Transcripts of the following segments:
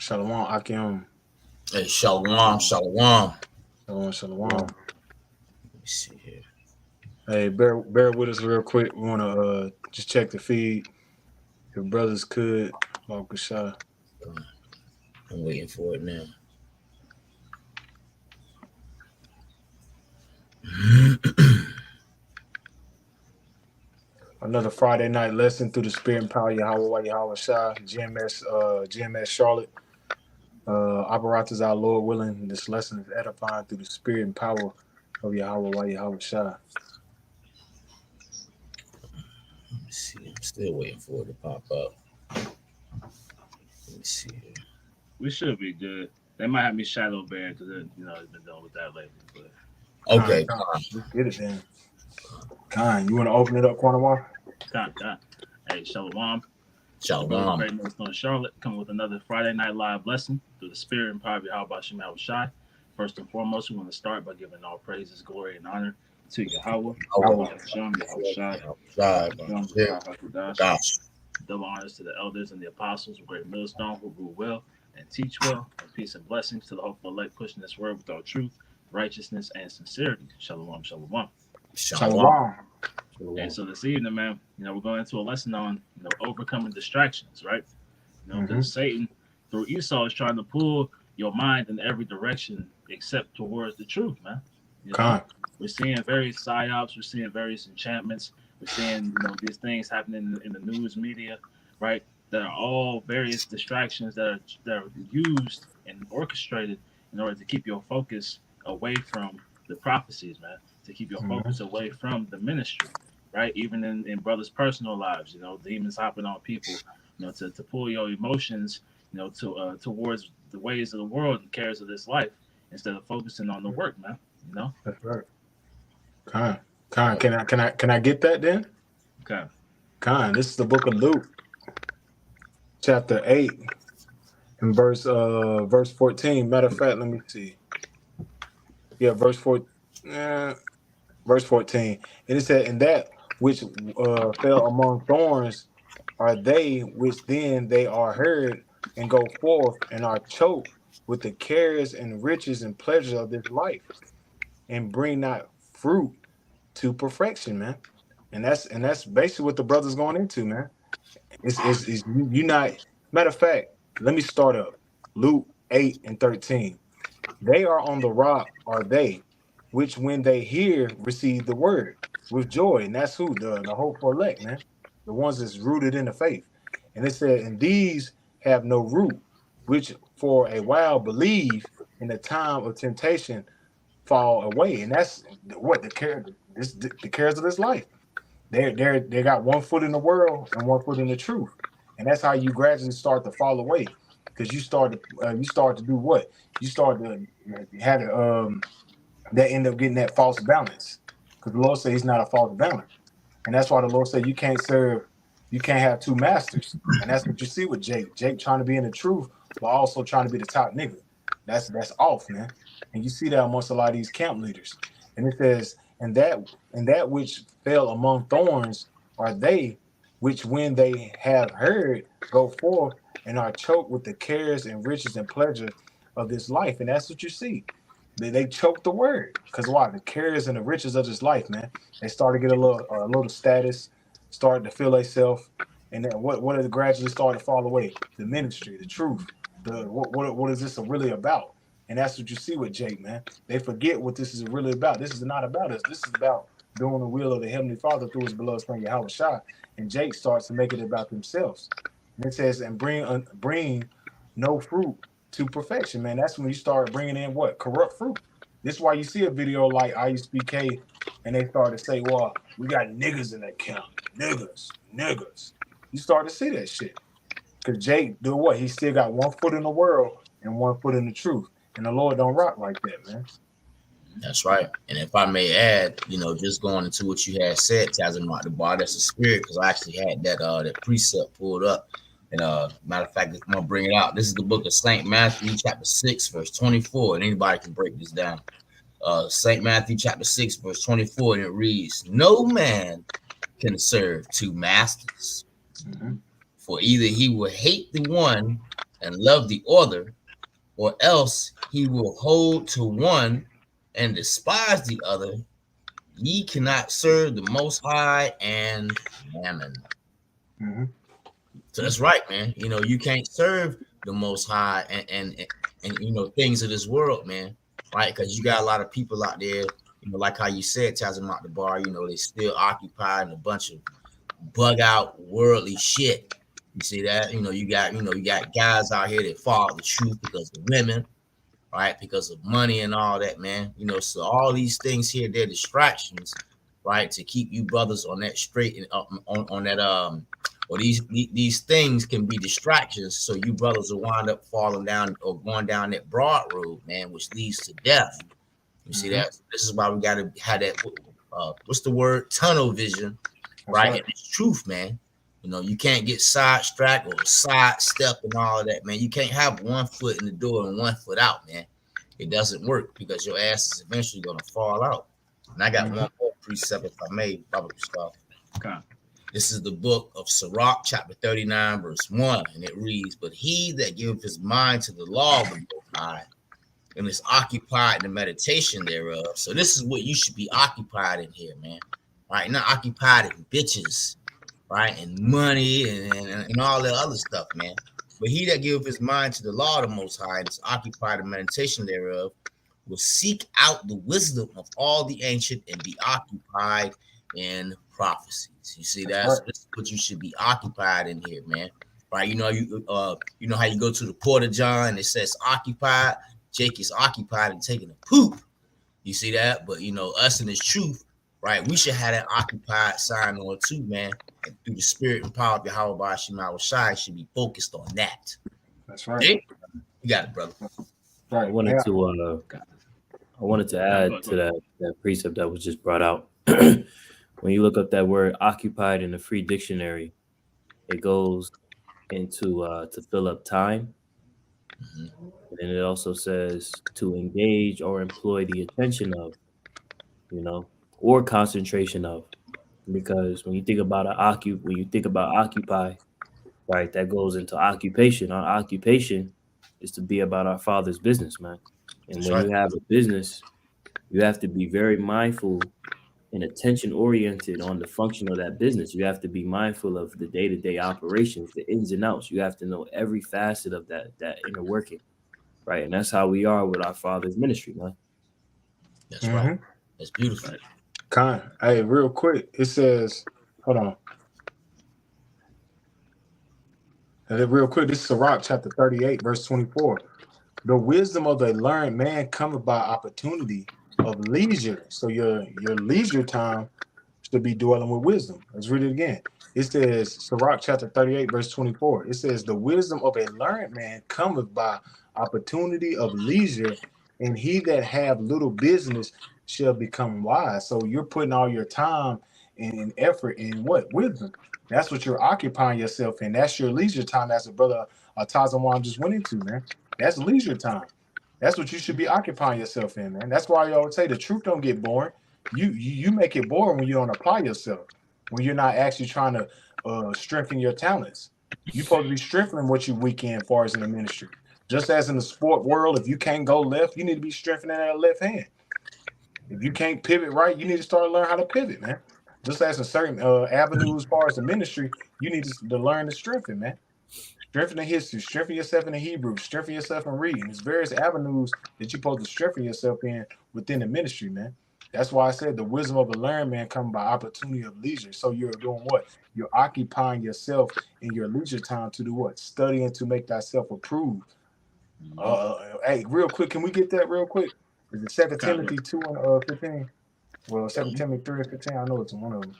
Shalom, Akim. Hey, shalom, shalom. Shalom, shalom. Let me see here. Hey, bear with us real quick. We want to just check the feed. If brothers could, Baruch I'm waiting for it now. Another Friday night lesson through the Spirit and Power of Yahweh Yahweh Shah, GMS Charlotte. Operators, our Lord willing, this lesson is edifying through the Spirit and Power of Yahweh Yahweh Shah. Let me see. I'm still waiting for it to pop up. Let me see here. We should be good. They might have me shadow ban because they've been dealing with that lately. But Okay, Let's get it then. You want to open it up, Quantamar? Con. Hey, Shalom. shalom. Great Millstone Charlotte coming with another Friday night live lesson through the Spirit and Power of Yahweh Shema Shai. First and foremost, we want to start by giving all praises, glory, and honor to Yahweh. Double honors to the elders and the apostles of Great Millstone who grew well and teach well, and peace and blessings to the hopeful elect pushing this word with all truth, righteousness, and sincerity. Shalom, shalom. Shalom. And so this evening, man, we're going into a lesson on overcoming distractions, right? Because Satan through Esau is trying to pull your mind in every direction except towards the truth, man. We're seeing various psyops, we're seeing various enchantments, we're seeing these things happening in the news media, right? That are all various distractions that are used and orchestrated in order to keep your focus away from the prophecies, man. To keep your focus away from the ministry, right? Even in brothers' personal lives, demons hopping on people, to pull your emotions, towards the ways of the world and cares of this life instead of focusing on the work, man. That's right. Can I get that then? Okay. This is the book of Luke, chapter 8, and verse 14. Matter of fact, let me see. Yeah, verse 14. And it said, "And that which fell among thorns are they which then they are heard and go forth and are choked with the cares and riches and pleasures of this life, and bring not fruit to perfection," man. And that's basically what the brother's going into, man. It's you not. Matter of fact, let me start up. Luke 8 and 13. They are on the rock, are they, which when they hear receive the word with joy. And that's who? The hopeful elect, man. The ones that's rooted in the faith. And it said, and these have no root, which for a while believe in the time of temptation fall away. And that's what the cares of this life. They got one foot in the world and one foot in the truth. And that's how you gradually start to fall away. Because you start to do what? You start to have that end up getting that false balance. Because the Lord said he's not a false balance. And that's why the Lord said you can't have two masters. And that's what you see with Jake. Jake trying to be in the truth, but also trying to be the top nigga. That's off, man. And you see that amongst a lot of these camp leaders. And it says, and that which fell among thorns are they which when they have heard go forth and are choked with the cares and riches and pleasure of this life. And that's what you see. They choke the word. Because why? The cares and the riches of this life, man. They start to get a little status, start to feel themselves, and then what does gradually start to fall away? The ministry, the truth. What is this really about? And that's what you see with Jake, man. They forget what this is really about. This is not about us. This is about doing the will of the Heavenly Father through his beloved son Yahweh Shah. And Jake starts to make it about themselves. And it says, and bring no fruit to perfection, man. That's when you start bringing in what? Corrupt fruit. This is why you see a video like ISBK and they start to say, well, we got niggas in that camp. Niggas. You start to see that shit. Because Jake do what? He still got one foot in the world and one foot in the truth. And the Lord don't rock like that, man. That's right. And if I may add, just going into what you had said, Tazimot the bar, that's a spirit, because I actually had that precept pulled up. And matter of fact, I'm gonna bring it out. This is the book of St. Matthew, chapter 6, verse 24. And anybody can break this down. St. Matthew, chapter 6, verse 24, and it reads, "No man can serve two masters, for either he will hate the one and love the other, or else he will hold to one and despise the other. Ye cannot serve the Most High and Mammon. Mm-hmm. So that's right, man. You know, you can't serve the Most High and you know things of this world, man. Right? Because you got a lot of people out there, you know, like how you said, Tazim out the bar. You know, they still occupied in a bunch of bug out worldly shit. You see that? You got guys out here that follow the truth because of women, right? Because of money and all that, man. You know, so all these things here, they're distractions, right? To keep you brothers on that straight and on that or these things can be distractions, so you brothers will wind up falling down or going down that broad road, man, which leads to death. You see that? This is why we got to have that. What's the word? Tunnel vision, right? And it's truth, man. You know, you can't get sidetracked or sidestep and all of that, man. You can't have one foot in the door and one foot out, man. It doesn't work because your ass is eventually gonna fall out. And I got one more precept, if I may, Baba Gustavo. Okay. This is the book of Sirach, chapter 39, verse 1, and it reads, "But he that giveth his mind to the law of the Most High and is occupied in the meditation thereof." So this is what you should be occupied in here, man. Right? Not occupied in bitches, right? And money and all that other stuff, man. But he that giveth his mind to the law of the Most High and is occupied in meditation thereof will seek out the wisdom of all the ancient and be occupied in prophecies. You see that? So this is what you should be occupied in here, man. Right? You know how you go to the Porta John and it says occupied. Jake is occupied and taking a poop. You see that? But you know, us in this truth, right? We should have that occupied sign on too, man. And through the spirit and power of Yahweh Shema Shai should be focused on that. That's right. Okay? You got it, brother. Right. I wanted to add to that precept that was just brought out. When you look up that word occupied in the free dictionary, it goes into to fill up time. And it also says to engage or employ the attention of, you know, or concentration of. Because when you think about occupy, right, that goes into occupation. Our occupation is to be about our Father's business, man. And That's when right. you have a business, you have to be very mindful and attention oriented on the function of that business. You have to be mindful of the day-to-day operations, the ins and outs. You have to know every facet of that inner working, right? And that's how we are with our Father's ministry, man. That's right. That's beautiful. Hey, real quick, it says, hold on. Real quick, this is Sirach chapter 38, verse 24. The wisdom of the learned man cometh by opportunity of leisure. So your leisure time should be dwelling with wisdom. Let's read it again. It says, Sirach chapter 38, verse 24. It says, the wisdom of a learned man cometh by opportunity of leisure, and he that have little business shall become wise. So you're putting all your time and effort in what? Wisdom. That's what you're occupying yourself in. That's your leisure time. That's a brother Tazawam just went into, man. That's leisure time. That's what you should be occupying yourself in, man. That's why you always say the truth don't get boring. You make it boring when you don't apply yourself, when you're not actually trying to strengthen your talents. You're supposed to be strengthening what you weak in as far as in the ministry. Just as in the sport world, if you can't go left, you need to be strengthening that left hand. If you can't pivot right, you need to start learning how to pivot, man. Just as in certain avenues as far as the ministry, you need to learn to strengthen, man. Strengthen the history, strengthen yourself in the Hebrew, strengthen yourself in reading. There's various avenues that you're supposed to strengthen yourself in within the ministry, man. That's why I said the wisdom of a learned man comes by opportunity of leisure. So you're doing what? You're occupying yourself in your leisure time to do what? Studying to make thyself approved. Hey, real quick, can we get that real quick? Is it 2 Timothy 2 and 15? Well, 2 Timothy 3 and 15. I know it's one of them.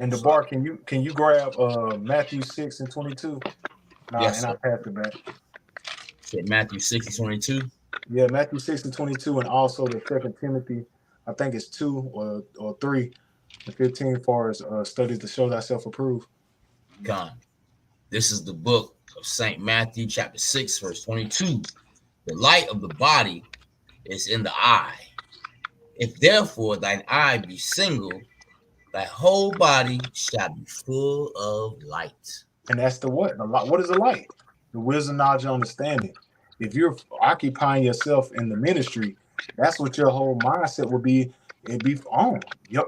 And the bar, can you grab Matthew 6 and 22? Yes, and I'll pass it back. Matthew 6 and 22. Yeah, Matthew 6 and 22, and also the 2 Timothy, I think it's 2 or 3 and 15 far as studies to show thyself approved. Gone. This is the book of St. Matthew, chapter 6, verse 22. The light of the body is in the eye. If therefore thine eye be single, thy whole body shall be full of light. And that's the what? The light. What is the light? the wisdom, knowledge, and understanding. If you're occupying yourself in the ministry, that's what your whole mindset will be. It'd be on. You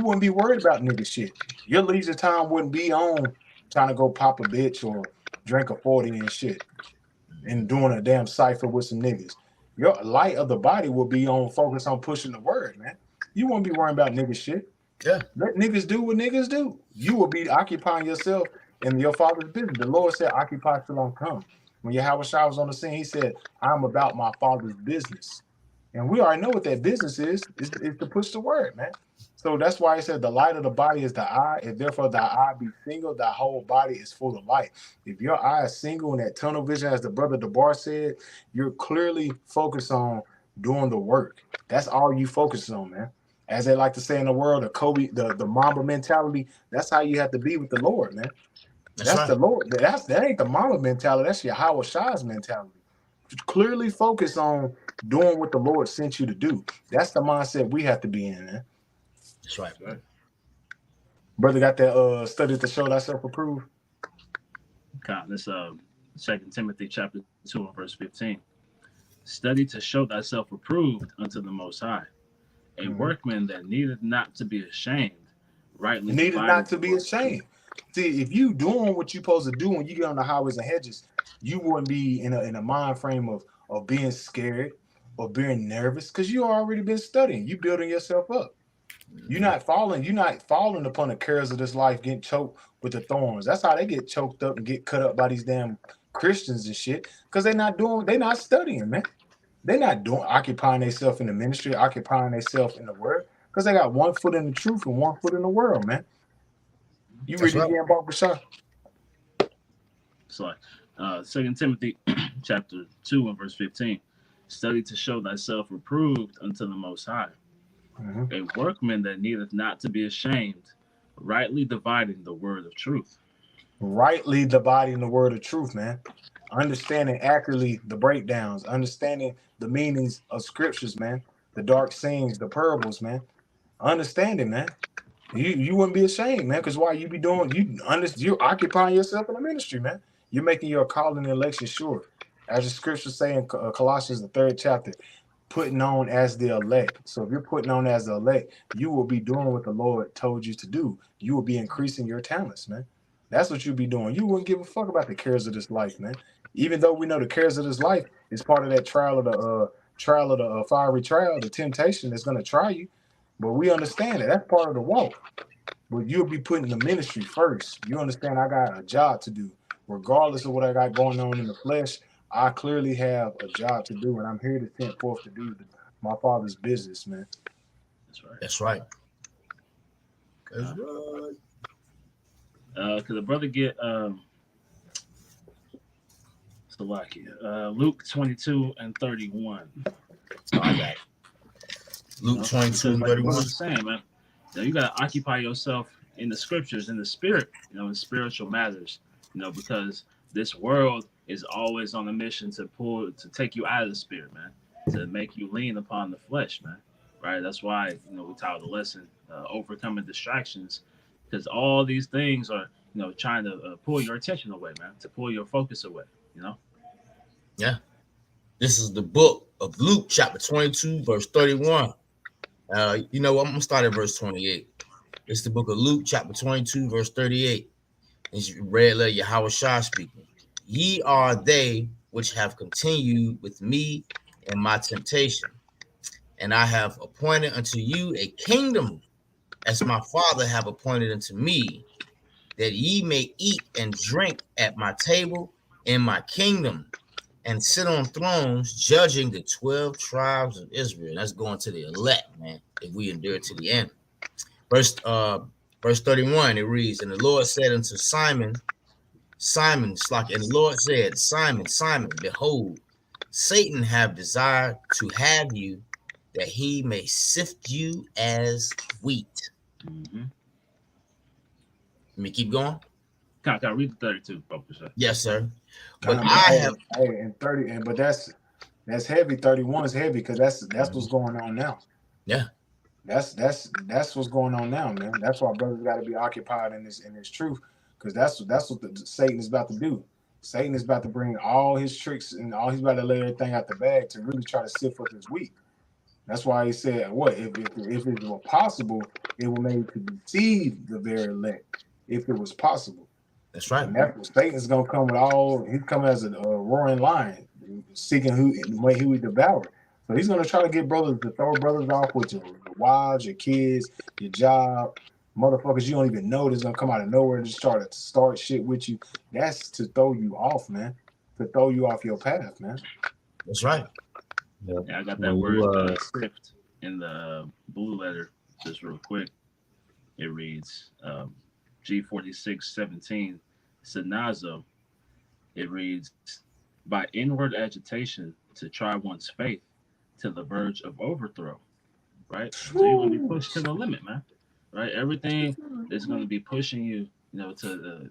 wouldn't be worried about nigga shit. Your leisure time wouldn't be on trying to go pop a bitch or drink a 40 and shit and doing a damn cipher with some niggas. Your light of the body will be on focus on pushing the word, man. You won't be worrying about nigga shit. Yeah. Let niggas do what niggas do. You will be occupying yourself in your father's business. The Lord said, occupy till I come. When Yahweh Shai was on the scene, he said, I'm about my father's business. And we already know what that business is to push the word, man. So that's why he said the light of the body is the eye. If therefore thy eye be single, thy whole body is full of light. If your eye is single in that tunnel vision, as the brother DeBar said, you're clearly focused on doing the work. That's all you focus on, man. As they like to say in the world, the Mamba mentality, that's how you have to be with the Lord, man. That's right. The Lord. That ain't the Mamba mentality. That's Yahweh Shai's mentality. Clearly focus on doing what the Lord sent you to do. That's the mindset we have to be in, man. That's right. Brother got that study to show thyself approved. This 2 Timothy chapter 2 and verse 15. Study to show thyself approved unto the Most High, a workman that needeth not to be ashamed, rightly needed not to be ashamed. See, if you doing what you're supposed to do when you get on the highways and hedges, you wouldn't be in a mind frame of being scared or being nervous because you already been studying. You building yourself up. You're not falling upon the cares of this life, getting choked with the thorns. That's how they get choked up and get cut up by these damn Christians and shit. Because they're not studying, man. They're not occupying themselves in the ministry, occupying themselves in the word. Because they got one foot in the truth and one foot in the world, man. You read it again, Bob Bashar? It's like 2 Timothy chapter 2 and verse 15. Study to show thyself approved unto the Most High, a workman that needeth not to be ashamed, rightly dividing the word of truth. Rightly dividing the word of truth, man. Understanding accurately the breakdowns, understanding the meanings of scriptures, man. The dark sayings, the parables, man. Understanding, man. You wouldn't be ashamed, man, because why you be doing, you're occupying yourself in the ministry, man. You're making your calling and election sure. As the scriptures say in Colossians, the 3rd chapter, putting on as the elect. So if you're putting on as the elect, you will be doing what the Lord told you to do. You will be increasing your talents, man. That's what you'll be doing. You wouldn't give a fuck about the cares of this life, man. Even though we know the cares of this life is part of that trial of the fiery trial, the temptation that's going to try you. But we understand that that's part of the walk. But you'll be putting the ministry first. You understand I got a job to do. Regardless of what I got going on in the flesh, I clearly have a job to do, and I'm here to send forth to do my Father's business, man. That's right. Could the brother get Luke 22 and 31? I got it. Luke 22 and 31. What I'm saying, man. You gotta occupy yourself in the scriptures, in the spirit, in spiritual matters, because this world is always on a mission to take you out of the spirit, man, to make you lean upon the flesh, man. Right? That's why we titled the lesson "Overcoming Distractions," because all these things are trying to pull your attention away, man, to pull your focus away. Yeah. This is the book of Luke, chapter 22, verse 31. I'm gonna start at verse 28. It's the book of Luke, chapter 22, verse 38. It's read like Yahweh Shai speaking. Ye are they which have continued with me in my temptation, and I have appointed unto you a kingdom, as my Father have appointed unto me, that ye may eat and drink at my table in my kingdom, and sit on thrones judging the 12 tribes of Israel. That's going to the elect, man, if we endure to the end. Verse 31, it reads, and the Lord said unto Simon, and the Lord said, Simon, Simon, behold, Satan have desired to have you, that he may sift you as wheat. Mm-hmm. Let me keep going. Can I read the 32, Professor? Yes, sir. But but that's heavy. 31 is heavy because that's what's going on now. Yeah. That's what's going on now, man. That's why brothers got to be occupied in this truth, because that's what Satan is about to do. Satan is about to bring all his tricks and all he's about to lay everything out the bag to really try to sift up his wheat. That's why he said, "What if it were possible, it were made to deceive the very elect, if it was possible." That's right. And that's what Satan's gonna come with all. He's coming as a roaring lion, seeking who he would devour. So he's gonna try to get brothers to throw brothers off with your wives, your kids, your job, motherfuckers you don't even know that's gonna come out of nowhere and just try to start shit with you. That's to throw you off, man. To throw you off your path, man. That's right. Yeah, I got that word sift in the blue letter just real quick. It reads G46:17 Sinazo. It reads, by inward agitation to try one's faith to the verge of overthrow. Right? So you're gonna be pushed to the limit, man. Right? Everything is gonna be pushing you, to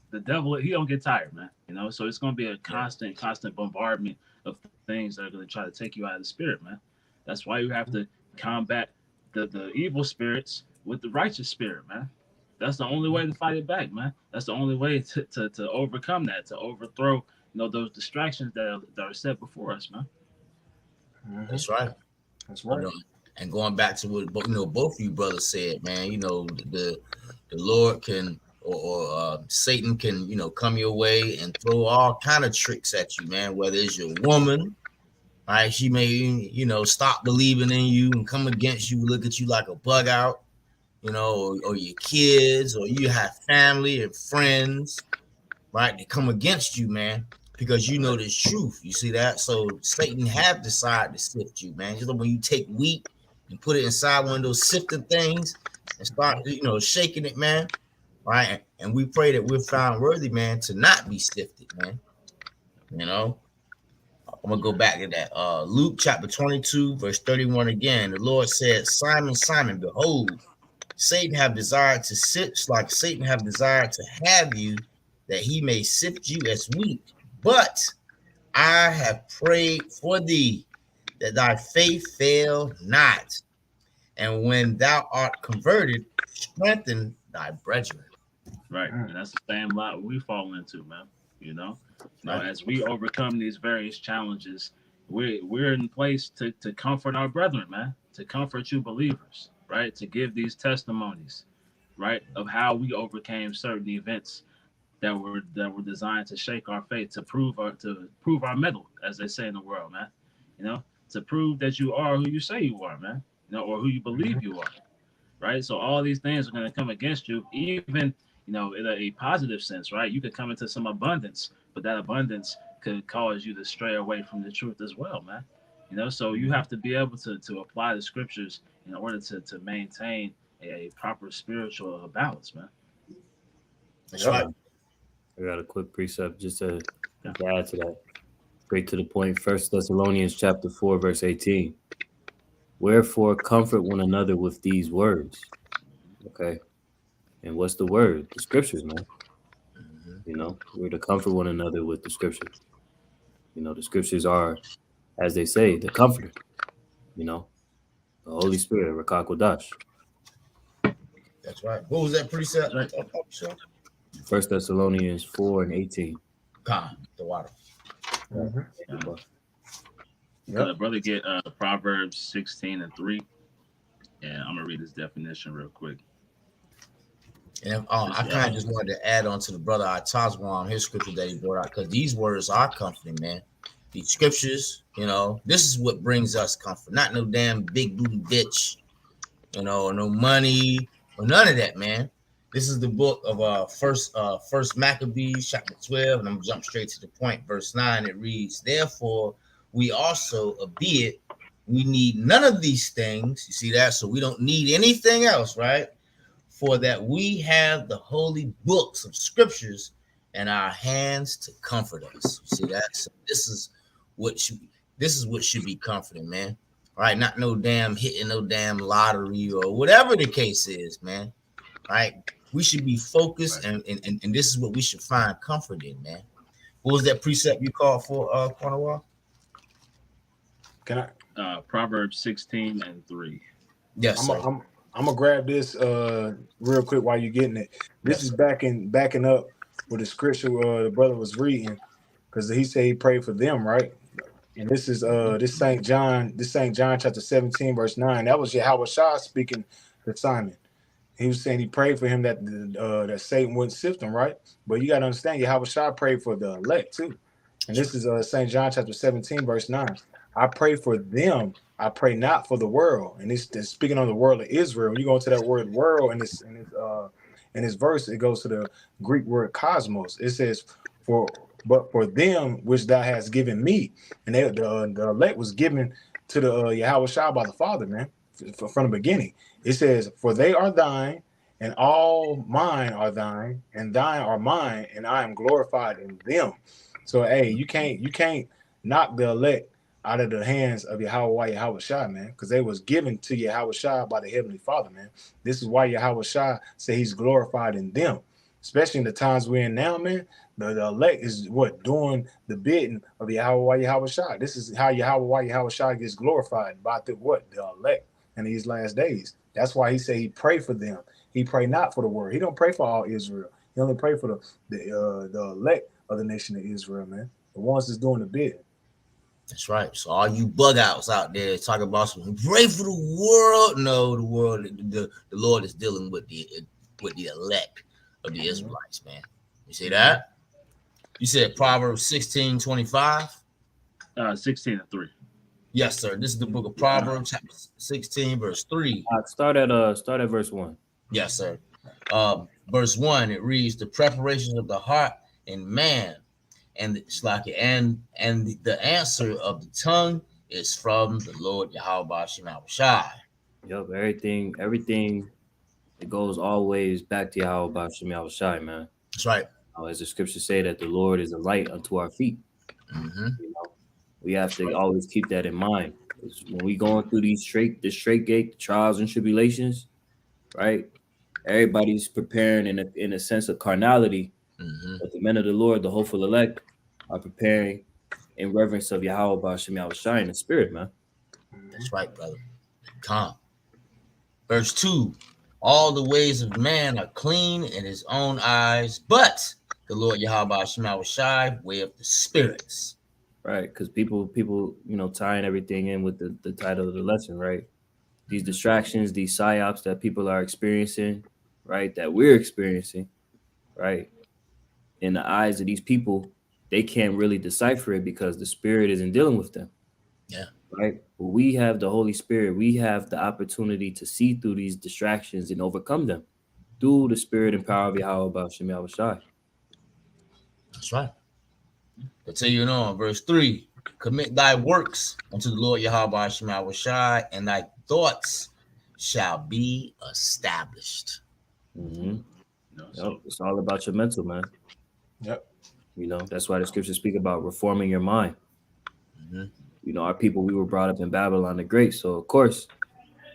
the devil. He don't get tired, man. So it's gonna be a constant bombardment of things that are going to try to take you out of the spirit, man. That's why you have to combat the evil spirits with the righteous spirit, man. That's the only way to fight it back, man. That's the only way to overcome that, to overthrow, those distractions that are set before us, man. That's right. That's right. And going back to what both of you brothers said, man. The Lord can or Satan can, come your way and throw all kind of tricks at you, man. Whether it's your woman, right? She may, stop believing in you and come against you, look at you like a bug out, or your kids, or you have family and friends, right? They come against you, man, because you know the truth. You see that? So Satan have decided to sift you, man. Just like when you take wheat and put it inside one of those sifting things and start, shaking it, man. Right, and we pray that we're found worthy, man, to not be sifted, man. I'm gonna go back to that. Luke chapter 22, verse 31 again. The Lord said, Simon, Simon, behold, Satan have desired to have you, that he may sift you as wheat. But I have prayed for thee, that thy faith fail not. And when thou art converted, strengthen thy brethren. Right, and that's the same lot we fall into, man. Now, as we overcome these various challenges, we're in place to comfort our brethren, man, to comfort you believers, right? To give these testimonies, right, of how we overcame certain events that were designed to shake our faith, to prove our mettle, as they say in the world, man. To prove that you are who you say you are, man, or who you believe you are, right? So all these things are going to come against you, even in a positive sense, right? You could come into some abundance, but that abundance could cause you to stray away from the truth as well, man. So you have to be able to apply the scriptures in order to maintain a proper spiritual balance, man. That's right. I got a quick precept just to add to that. Straight to the point. 1 Thessalonians chapter 4, verse 18. Wherefore comfort one another with these words. Okay. And what's the word? The scriptures, man. We're to comfort one another with the scriptures. The scriptures are, as they say, the comforter. The Holy Spirit, Rakak Wadash. That's right. What was that precept? 1 Thessalonians 4 and 18. God, the water. The brother get Proverbs 16 and 3. And I'm gonna read his definition real quick. And I kind of just wanted to add on to the brother Atazwan, his scripture that he brought out, because these words are comforting, man. These scriptures, this is what brings us comfort. Not no damn big booty bitch, no money or none of that, man. This is the book of First Maccabees, chapter 12, and I'm gonna jump straight to the point. Verse 9, it reads, therefore, we also, albeit we need none of these things. You see that? So we don't need anything else, right? For that we have the holy books of scriptures in our hands to comfort us. You see that? So this is what should be comforting, man. All right, not no damn hitting no damn lottery or whatever the case is, man. All right, we should be focused, and this is what we should find comfort in, man. What was that precept you called for, Cornwall? Can I? Proverbs 16 and 3. Yes, I'm gonna grab this real quick while you're getting it. This is backing up what the scripture the brother was reading, because he said he prayed for them, right? And this is St. John chapter 17, verse 9. That was Yahweh Shah speaking to Simon. He was saying he prayed for him that that Satan wouldn't sift him, right? But you got to understand, Yahweh Shah prayed for the elect too. And this is St. John chapter 17, verse 9. I pray for them. I pray not for the world. And it's speaking on the world of Israel. When you go into that word world in this verse, it goes to the Greek word cosmos. It says, but for them which thou hast given me. And the elect was given to the Yahweh Shah by the Father, man, from the beginning. It says, for they are thine, and all mine are thine, and thine are mine, and I am glorified in them. So, hey, you can't knock the elect out of the hands of Yahweh Shah, man, because they was given to Yahweh Shah by the Heavenly Father, man. This is why Yahweh Shah said he's glorified in them, especially in the times we're in now, man. The elect is doing the bidding of Yahweh Shah. This is how Yahweh Shah gets glorified by the elect in these last days. That's why he said he pray for them. He pray not for the world. He don't pray for all Israel. He only pray for the elect of the nation of Israel, man. The ones that's doing the bidding. That's right. So all you bug outs out there talking about some pray for the world. No, the Lord is dealing with the elect of the Israelites, man. You see that? You said Proverbs 16:25? 16:3. Yes, sir. This is the book of Proverbs, chapter 16, verse 3. Start at verse 1. Yes, sir. Verse 1, it reads, the preparations of the heart in man, and the answer of the tongue is from the Lord Yahweh Shai. Yup, everything it goes always back to Yahweh Shai, man. That's right. As the scriptures say that the Lord is a light unto our feet. Mm-hmm. You know, we have to always keep that in mind. When we going through this straight gate, the trials and tribulations, right? Everybody's preparing in a sense of carnality, but the men of the Lord, the hopeful elect, are preparing in reverence of Yahweh Shai in the spirit, man. That's right, brother. Calm. Verse 2, all the ways of man are clean in his own eyes, but the Lord Yahweh Shai, way of the spirits. Right, because people, tying everything in with the title of the lesson, right? These distractions, these psyops that people are experiencing, right? That we're experiencing, right? In the eyes of these people, they can't really decipher it because the spirit isn't dealing with them. Yeah. Right. But we have the Holy Spirit. We have the opportunity to see through these distractions and overcome them through the spirit and power of Yahweh Shai. That's right. Continuing on, verse 3, commit thy works unto the Lord Yahweh Shai, and thy thoughts shall be established. Mm-hmm. It's all about your mental, man. Yep. That's why the scriptures speak about reforming your mind. Mm-hmm. Our people, we were brought up in Babylon the Great. So, of course,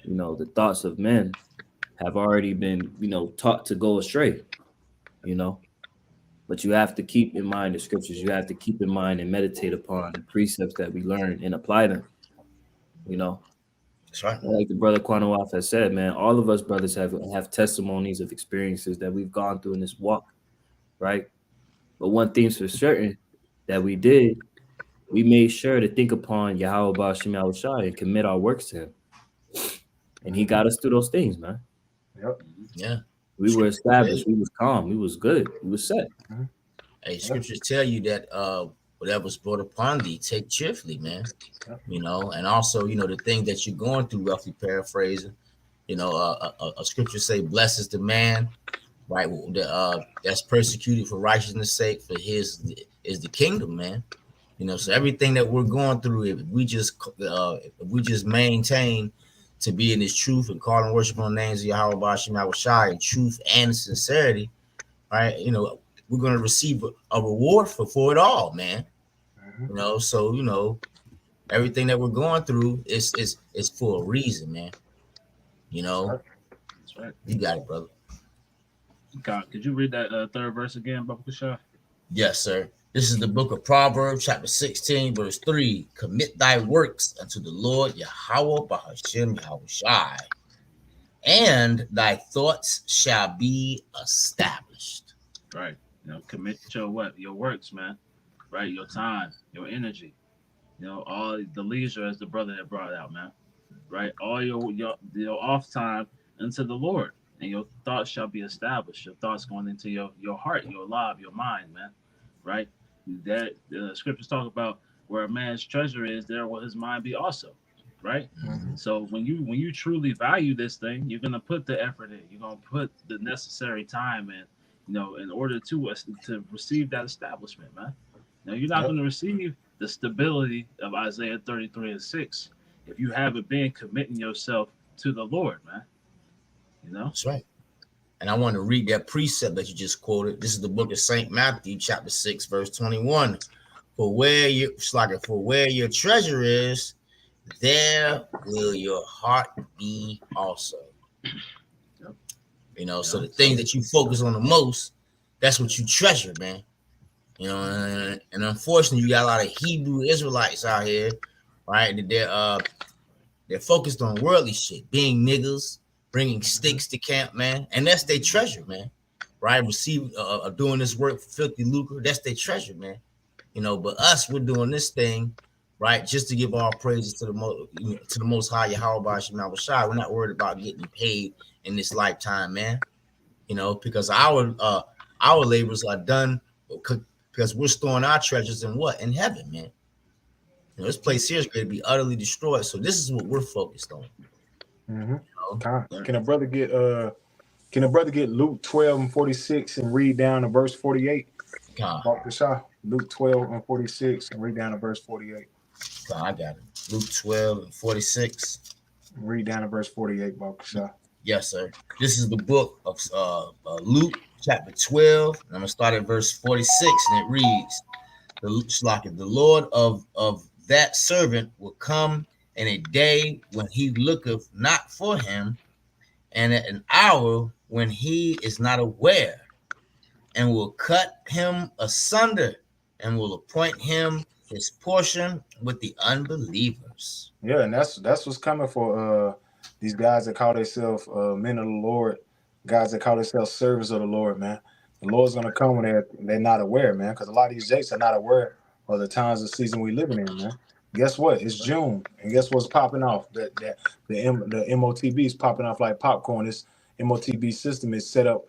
the thoughts of men have already been, taught to go astray, But you have to keep in mind the scriptures. You have to keep in mind and meditate upon the precepts that we learn and apply them, That's right. Like the brother Quanawaf has said, man, all of us brothers have testimonies of experiences that we've gone through in this walk, right? But one thing's for certain that we made sure to think upon Yahweh Shai and commit our works to him. And he got us through those things, man. Yep. Yeah. We were established. We was calm. We was good. We was set. Hey, scriptures tell you that whatever's brought upon thee, take cheerfully, man. And also, the thing that you're going through, roughly paraphrasing, a scripture say, blessed is the man, right? That's persecuted for righteousness' sake, for his is the kingdom, man. So everything that we're going through, if we just maintain to be in this truth and call and worship on the names of Yahweh Shai in truth and sincerity, right? We're going to receive a reward for it all, man. So everything that we're going through is for a reason, man. That's right. You got it, brother. God, could you read that third verse again, Baba Kushai? Yes, sir. This is the book of Proverbs, chapter 16, verse 3. Commit thy works unto the Lord Yahweh Bahashem Yahushai, and thy thoughts shall be established. Right. Commit your works, man. Right, your time, your energy. All the leisure, as the brother had brought out, man. Right, all your off time unto the Lord, and your thoughts shall be established. Your thoughts going into your heart, your life, your mind, man. Right, that the scriptures talk about where a man's treasure is, there will his mind be also. Right. Mhm. So when you truly value this thing, you're gonna put the effort in. You're gonna put the necessary time in, in order to receive that establishment, man. Now you're not Yep. gonna receive the stability of Isaiah 33:6 if you haven't been committing yourself to the Lord, man. You know. That's right. And I want to read that precept that you just quoted. This is the book of St. Matthew, chapter 6, verse 21. For where your treasure is, there will your heart be also. Yep. So the things that you focus on the most, that's what you treasure, man. And unfortunately, you got a lot of Hebrew Israelites out here, right? They're focused on worldly shit, being niggas, bringing sticks to camp, man, and that's their treasure, man. Right? Doing this work for filthy lucre, that's their treasure, man. But us, we're doing this thing, right, just to give all praises to the Most High Yahweh Shema Shai. We're not worried about getting paid in this lifetime, man. Because our labors are done because we're storing our treasures in heaven, man. This place here is going to be utterly destroyed. So this is what we're focused on. Mm-hmm. Can a brother get Luke 12:46 and read down to verse 48? Luke 12:46 and read down to verse 48. I got it. Luke 12:46. Read down to verse 48, Bakasha. Yes, sir. This is the book of Luke, chapter 12. And I'm going to start at verse 46, and it reads, the Lord of that servant will come in a day when he looketh not for him, and at an hour when he is not aware, and will cut him asunder, and will appoint him his portion with the unbelievers. Yeah, and that's what's coming for these guys that call themselves men of the Lord, guys that call themselves servants of the Lord, man. The Lord's gonna come when they're not aware, man, because a lot of these jakes are not aware of the times of season we living in, man. Guess what? It's June, and guess what's popping off? The MOTB is popping off like popcorn. This MOTB system is set up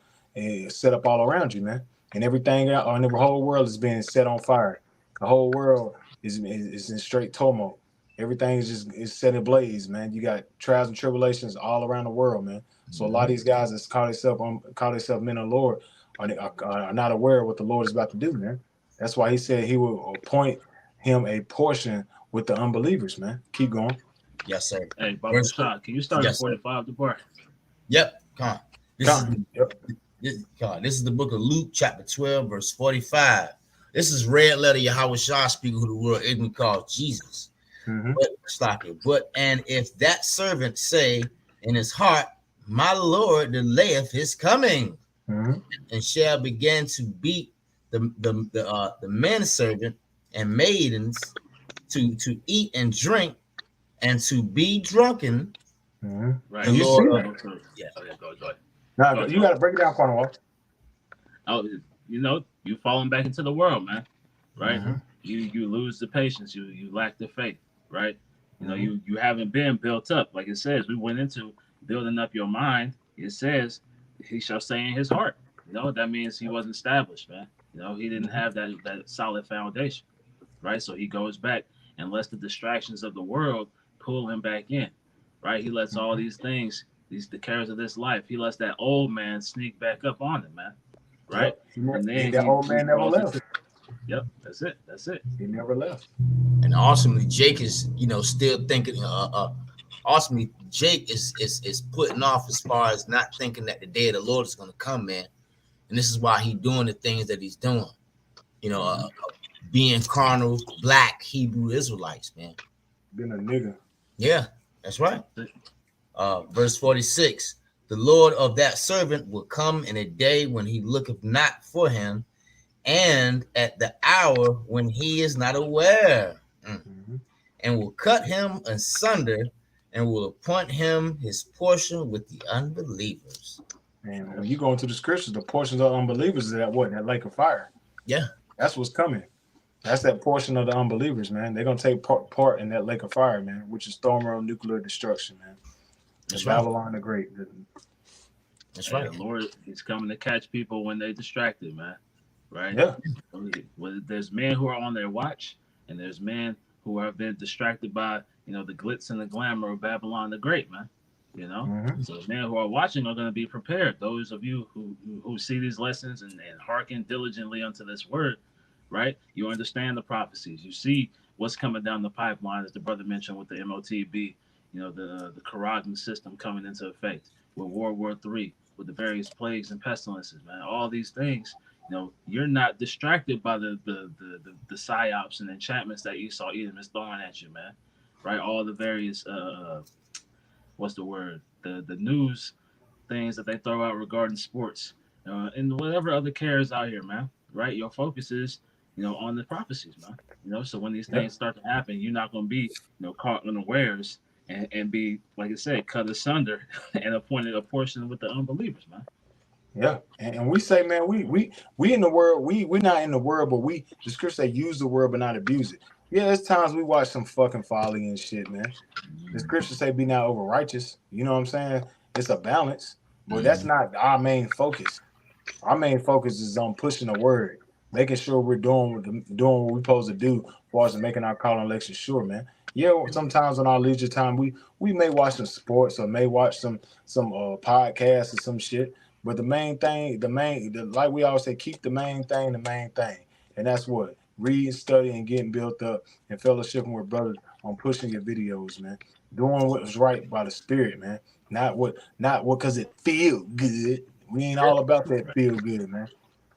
all around you, man, and everything on the whole world is being set on fire. The whole world is in straight tumult. Everything is set ablaze, man. You got trials and tribulations all around the world, man. So a lot of these guys that call themselves men of the Lord are not aware of what the Lord is about to do, man. That's why he said he will appoint him a portion with the unbelievers, man. Keep going. Yes, sir. Hey, Baba Shah, can you start at 45 to part? Yep. Come on. This is the book of Luke, chapter 12, verse 45. This is red letter Yahweh Shah speaking, who the world ignorant calls Jesus. Mm-hmm. And if that servant say in his heart, my Lord delayeth his coming, mm-hmm. and shall begin to beat the men servant and maidens to eat and drink and to be drunken. Mm-hmm. Right. And you see that? Yeah. Go ahead. Now you got to break it down, Cornwall. Oh, you falling back into the world, man. Right. Mm-hmm. You lose the patience. You lack the faith. Right. You haven't been built up. Like it says, we went into building up your mind. It says he shall say in his heart. That means he wasn't established, man. He didn't have that solid foundation. Right. So he goes back and lets the distractions of the world pull him back in. Right. He lets all these things, the cares of this life, he lets that old man sneak back up on him, man. Right. Yep. And then that old man never left. Yep, that's it. He never left. And ultimately, Jake is, still thinking. Ultimately, Jake is putting off as far as not thinking that the day of the Lord is going to come, man. And this is why he's doing the things that he's doing. Being carnal, black Hebrew Israelites, man. Being a nigga. Yeah, that's right. Verse 46. The Lord of that servant will come in a day when he looketh not for him, and at the hour when he is not aware, and will cut him asunder, and will appoint him his portion with the unbelievers. And when you go into the scriptures, the portions of unbelievers is that lake of fire. Yeah. That's what's coming. That's that portion of the unbelievers, man. They're gonna take part in that lake of fire, man, which is thermonuclear destruction, man. That's right. Babylon the Great. That's right. The Lord, He's coming to catch people when they're distracted, man. Right? Yeah. Well, there's men who are on their watch, and there's men who have been distracted by, the glitz and the glamour of Babylon the Great, man. So the men who are watching are going to be prepared. Those of you who see these lessons and hearken diligently unto this word, right? You understand the prophecies. You see what's coming down the pipeline, as the brother mentioned with the MOTB, the Karagan system coming into effect, with World War III, with the various plagues and pestilences, man. All these things, you're not distracted by the psyops and enchantments that Esau Edom is throwing at you, man. Right? All the various what's the word? The news things that they throw out regarding sports, and whatever other cares out here, man. Right? Your focus is, on the prophecies, man. So when these things start to happen, you're not going to be, caught unawares and be, like I said, cut asunder and appointed a portion with the unbelievers, man. Yeah, and we say, man, we in the world, we're not in the world, but the scripture say use the word but not abuse it. Yeah, there's times we watch some fucking folly and shit, man. The scripture say be not over righteous. You know what I'm saying? It's a balance, but that's not our main focus. Our main focus is on pushing the word, making sure we're doing what we're supposed to do, as far as making our call and election sure, man. Yeah, sometimes on our leisure time, we may watch some sports or may watch some podcasts or some shit. But the main thing, like we always say, keep the main thing, and that's what reading, studying, getting built up, and fellowshipping with brothers on pushing your videos, man. Doing what was right by the Spirit, man. Not what because it feel good. We ain't all about that feel good, man.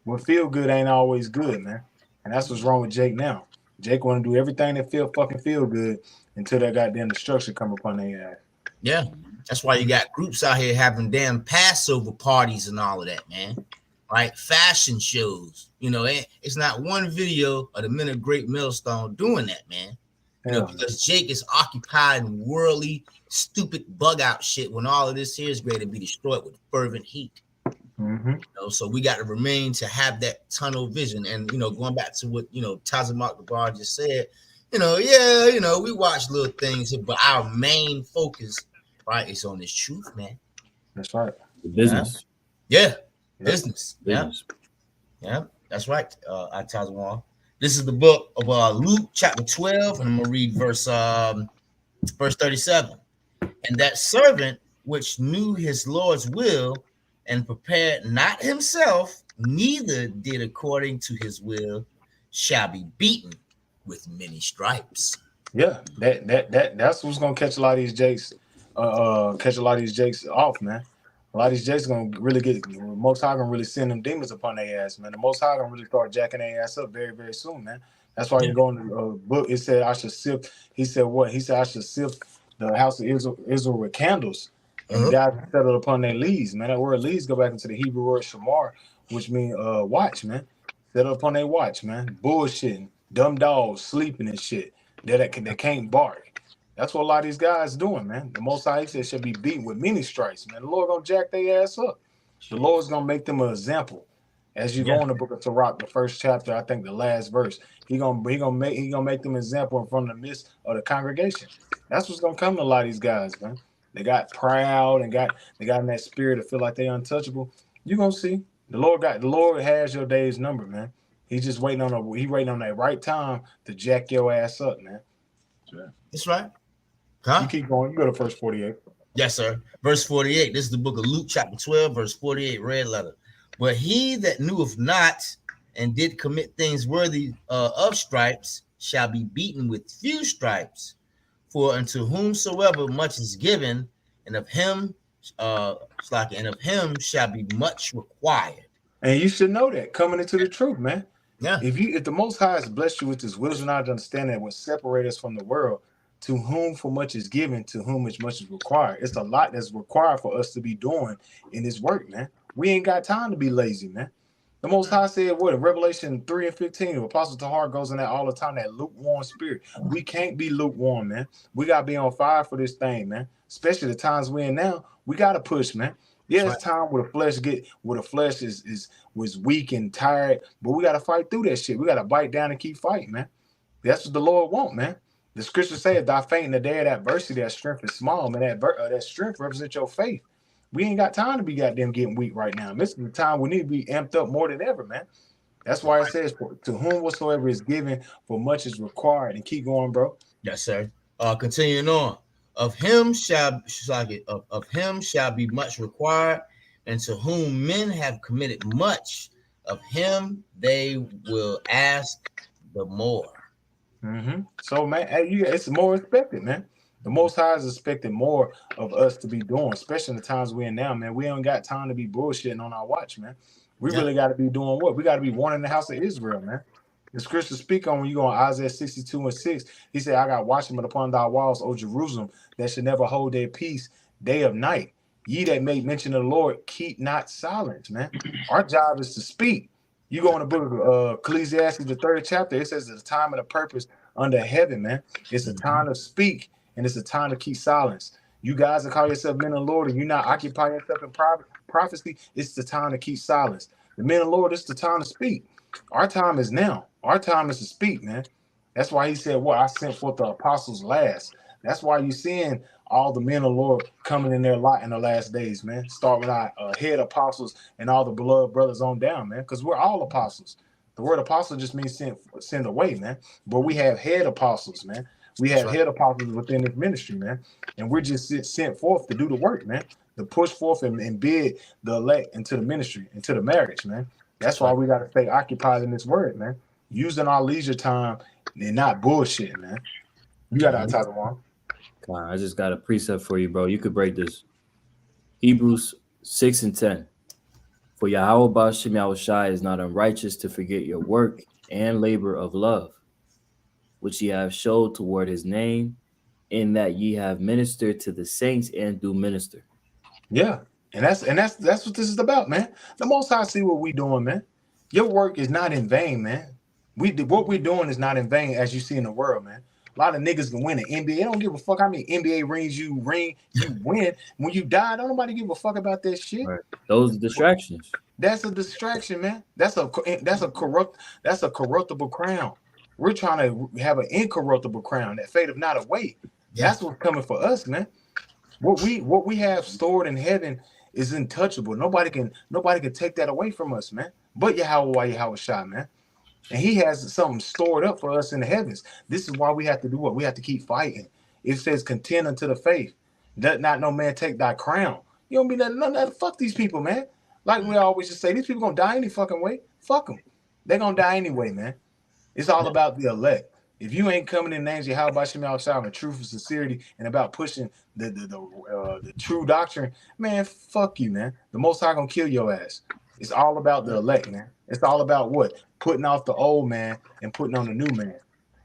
What feel good ain't always good, man. And that's what's wrong with Jake now. Jake want to do everything that feel good until that goddamn destruction come upon their ass. Yeah. That's why you got groups out here having damn Passover parties and all of that, man. Right? Fashion shows. It's not one video of the men of Great Millstone doing that, man. Because Jake is occupied in worldly, stupid bug out shit when all of this here is ready to be destroyed with fervent heat. So we got to remain to have that tunnel vision. And, going back to what, Tazamak Gabar just said, we watch little things, but our main focus, right, it's on this truth, man. That's right. The business. Yeah. Business. Yeah. Yeah. That's right. Tazamak. This is the book of Luke chapter 12, and I'm gonna read verse 37. And that servant which knew his Lord's will and prepared not himself, neither did according to his will, shall be beaten with many stripes. Yeah, that's what's gonna catch a lot of these Jakes, off, man. A lot of these Jakes gonna really Most High gonna really send them demons upon their ass, man. The Most High gonna really start jacking their ass up very, very soon, man. That's why you go in the book. It said I should sift. He said what? He said I should sift the house of Israel with candles, and God settled upon their leads, man. That word leads go back into the Hebrew word shamar, which means watch, man. Settle upon their watch, man. Bullshitting, dumb dogs sleeping and shit. That can't bark. That's what a lot of these guys doing, man. The Most High said should be beaten with many stripes, man. The Lord gonna jack their ass up. The Lord's gonna make them an example. As you go in the book of Sirach, the first chapter, I think the last verse, he gonna make them an example in front of the midst of the congregation. That's what's gonna come to a lot of these guys, man. They got proud and they got in that spirit to feel like they untouchable. You gonna see the Lord has your days numbered, man. He's just waiting on that right time to jack your ass up, man. That's right. Huh? You keep going. You go to verse 48. Yes, sir. Verse 48. This is the book of Luke, chapter 12, verse 48, red letter. But he that kneweth not and did commit things worthy of stripes shall be beaten with few stripes. For unto whomsoever much is given, and of him shall be much required. And you should know that coming into the truth, man. Yeah. If the Most High has blessed you with this wisdom, knowledge, understanding, what separate us from the world, to whom for much is given, to whom much is required. It's a lot that's required for us to be doing in this work, man. We ain't got time to be lazy, man. The Most High said, what in Revelation 3 and 15, Apostle Tahar goes in that all the time, that lukewarm spirit. We can't be lukewarm, man. We got to be on fire for this thing, man. Especially the times we're in now. We got to push, man. Yeah, it's time where the flesh was weak and tired, but we gotta fight through that shit. We gotta bite down and keep fighting, man. That's what the Lord want, man. The scriptures say, if thou faint in the day of adversity, that strength is small, man. That strength represents your faith. We ain't got time to be goddamn getting weak right now. This is the time we need to be amped up more than ever, man. That's why it says, to whom whatsoever is given, for much is required. And keep going, bro. Yes, sir. Continuing on. Of him shall be much required, and to whom men have committed much, of him they will ask the more. So, man, it's more expected, man. The Most High is expecting more of us to be doing, especially in the times we're in now, man. We don't got time to be bullshitting on our watch, man. We really got to be doing what? We got to be one in the house of Israel, man. The scriptures speak on when you go on Isaiah 62:6. He said, I got watchmen upon thy walls, O Jerusalem, that should never hold their peace day or night. Ye that make mention of the Lord, keep not silence, man. Our job is to speak. You go in the book of Ecclesiastes, the 3rd chapter, it says it's a time and a purpose under heaven, man. It's a time to speak, and it's a time to keep silence. You guys that call yourself men of the Lord, and you not occupy yourself in prophecy, it's the time to keep silence. The men of the Lord, it's the time to speak. Our time is now. Our time is to speak, man. That's why he said, well, I sent forth the apostles last. That's why you're seeing all the men of the Lord coming in their light in the last days, man. Start with our head apostles and all the beloved brothers on down, man, because we're all apostles. The word apostle just means send away, man. But we have head apostles, man. We have head apostles within this ministry, man. And we're just sent forth to do the work, man, to push forth and bid the elect into the ministry, into the marriage, man. That's why we got to stay occupied in this word, man. Using our leisure time and not bullshit, man. You got to talk one. I just got a precept for you, bro. You could break this. Hebrews 6:10. For Yahweh Ba'ashem Yahushai is not unrighteous to forget your work and labor of love, which ye have showed toward his name, in that ye have ministered to the saints and do minister. Yeah. And that's what this is about, man. The Most High see what we doing, man. Your work is not in vain, man. What we're doing is not in vain, as you see in the world, man. A lot of niggas can win an NBA. They don't give a fuck how many NBA rings you win. When you die, don't nobody give a fuck about that shit. Right. Those are distractions. That's a distraction, man. That's a corruptible crown. We're trying to have an incorruptible crown that fadeth not away. Yeah. That's what's coming for us, man. What we have stored in heaven is untouchable. Nobody can take that away from us, man. But Yahweh Shai, man. And he has something stored up for us in the heavens. This is why we have to do what? We have to keep fighting. It says, contend unto the faith. Let not no man take thy crown. You don't be nothing. Fuck these people, man. Like we always just say, these people gonna die any fucking way. Fuck them. They're gonna die anyway, man. It's all about the elect. If you ain't coming in the names of Yahweh Ba'ashem Yahushai with truth and sincerity and about pushing the true doctrine, man, fuck you, man. The Most High gonna kill your ass. It's all about the elect, man. It's all about what? Putting off the old man and putting on the new man.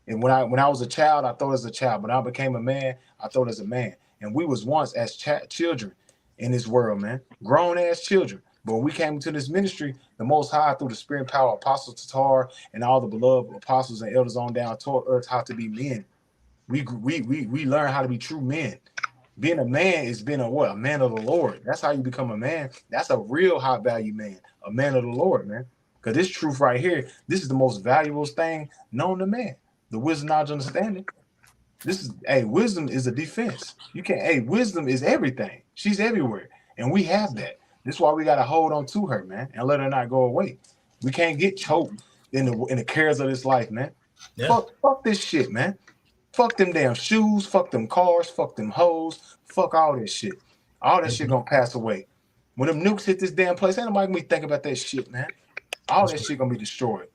And when I was a child, I thought as a child. When I became a man, I thought as a man. And we was once as children in this world, man. Grown ass children. But when we came into this ministry, the Most High, through the spirit and power of Apostle Tatar and all the beloved apostles and elders on down, taught us how to be men. We learn how to be true men. Being a man is being a man of the Lord. That's how you become a man. That's a real high value man, a man of the Lord, man. Because this truth right here, this is the most valuable thing known to man. The wisdom, knowledge, understanding. Wisdom is a defense. Wisdom is everything. She's everywhere. And we have that. This is why we got to hold on to her, man, and let her not go away. We can't get choked in the cares of this life, man. Yeah. Fuck this shit, man. Fuck them damn shoes, fuck them cars, fuck them hoes, fuck all this shit. All that shit gonna pass away. When them nukes hit this damn place, ain't nobody gonna be thinking about that shit, man. All that shit gonna be destroyed.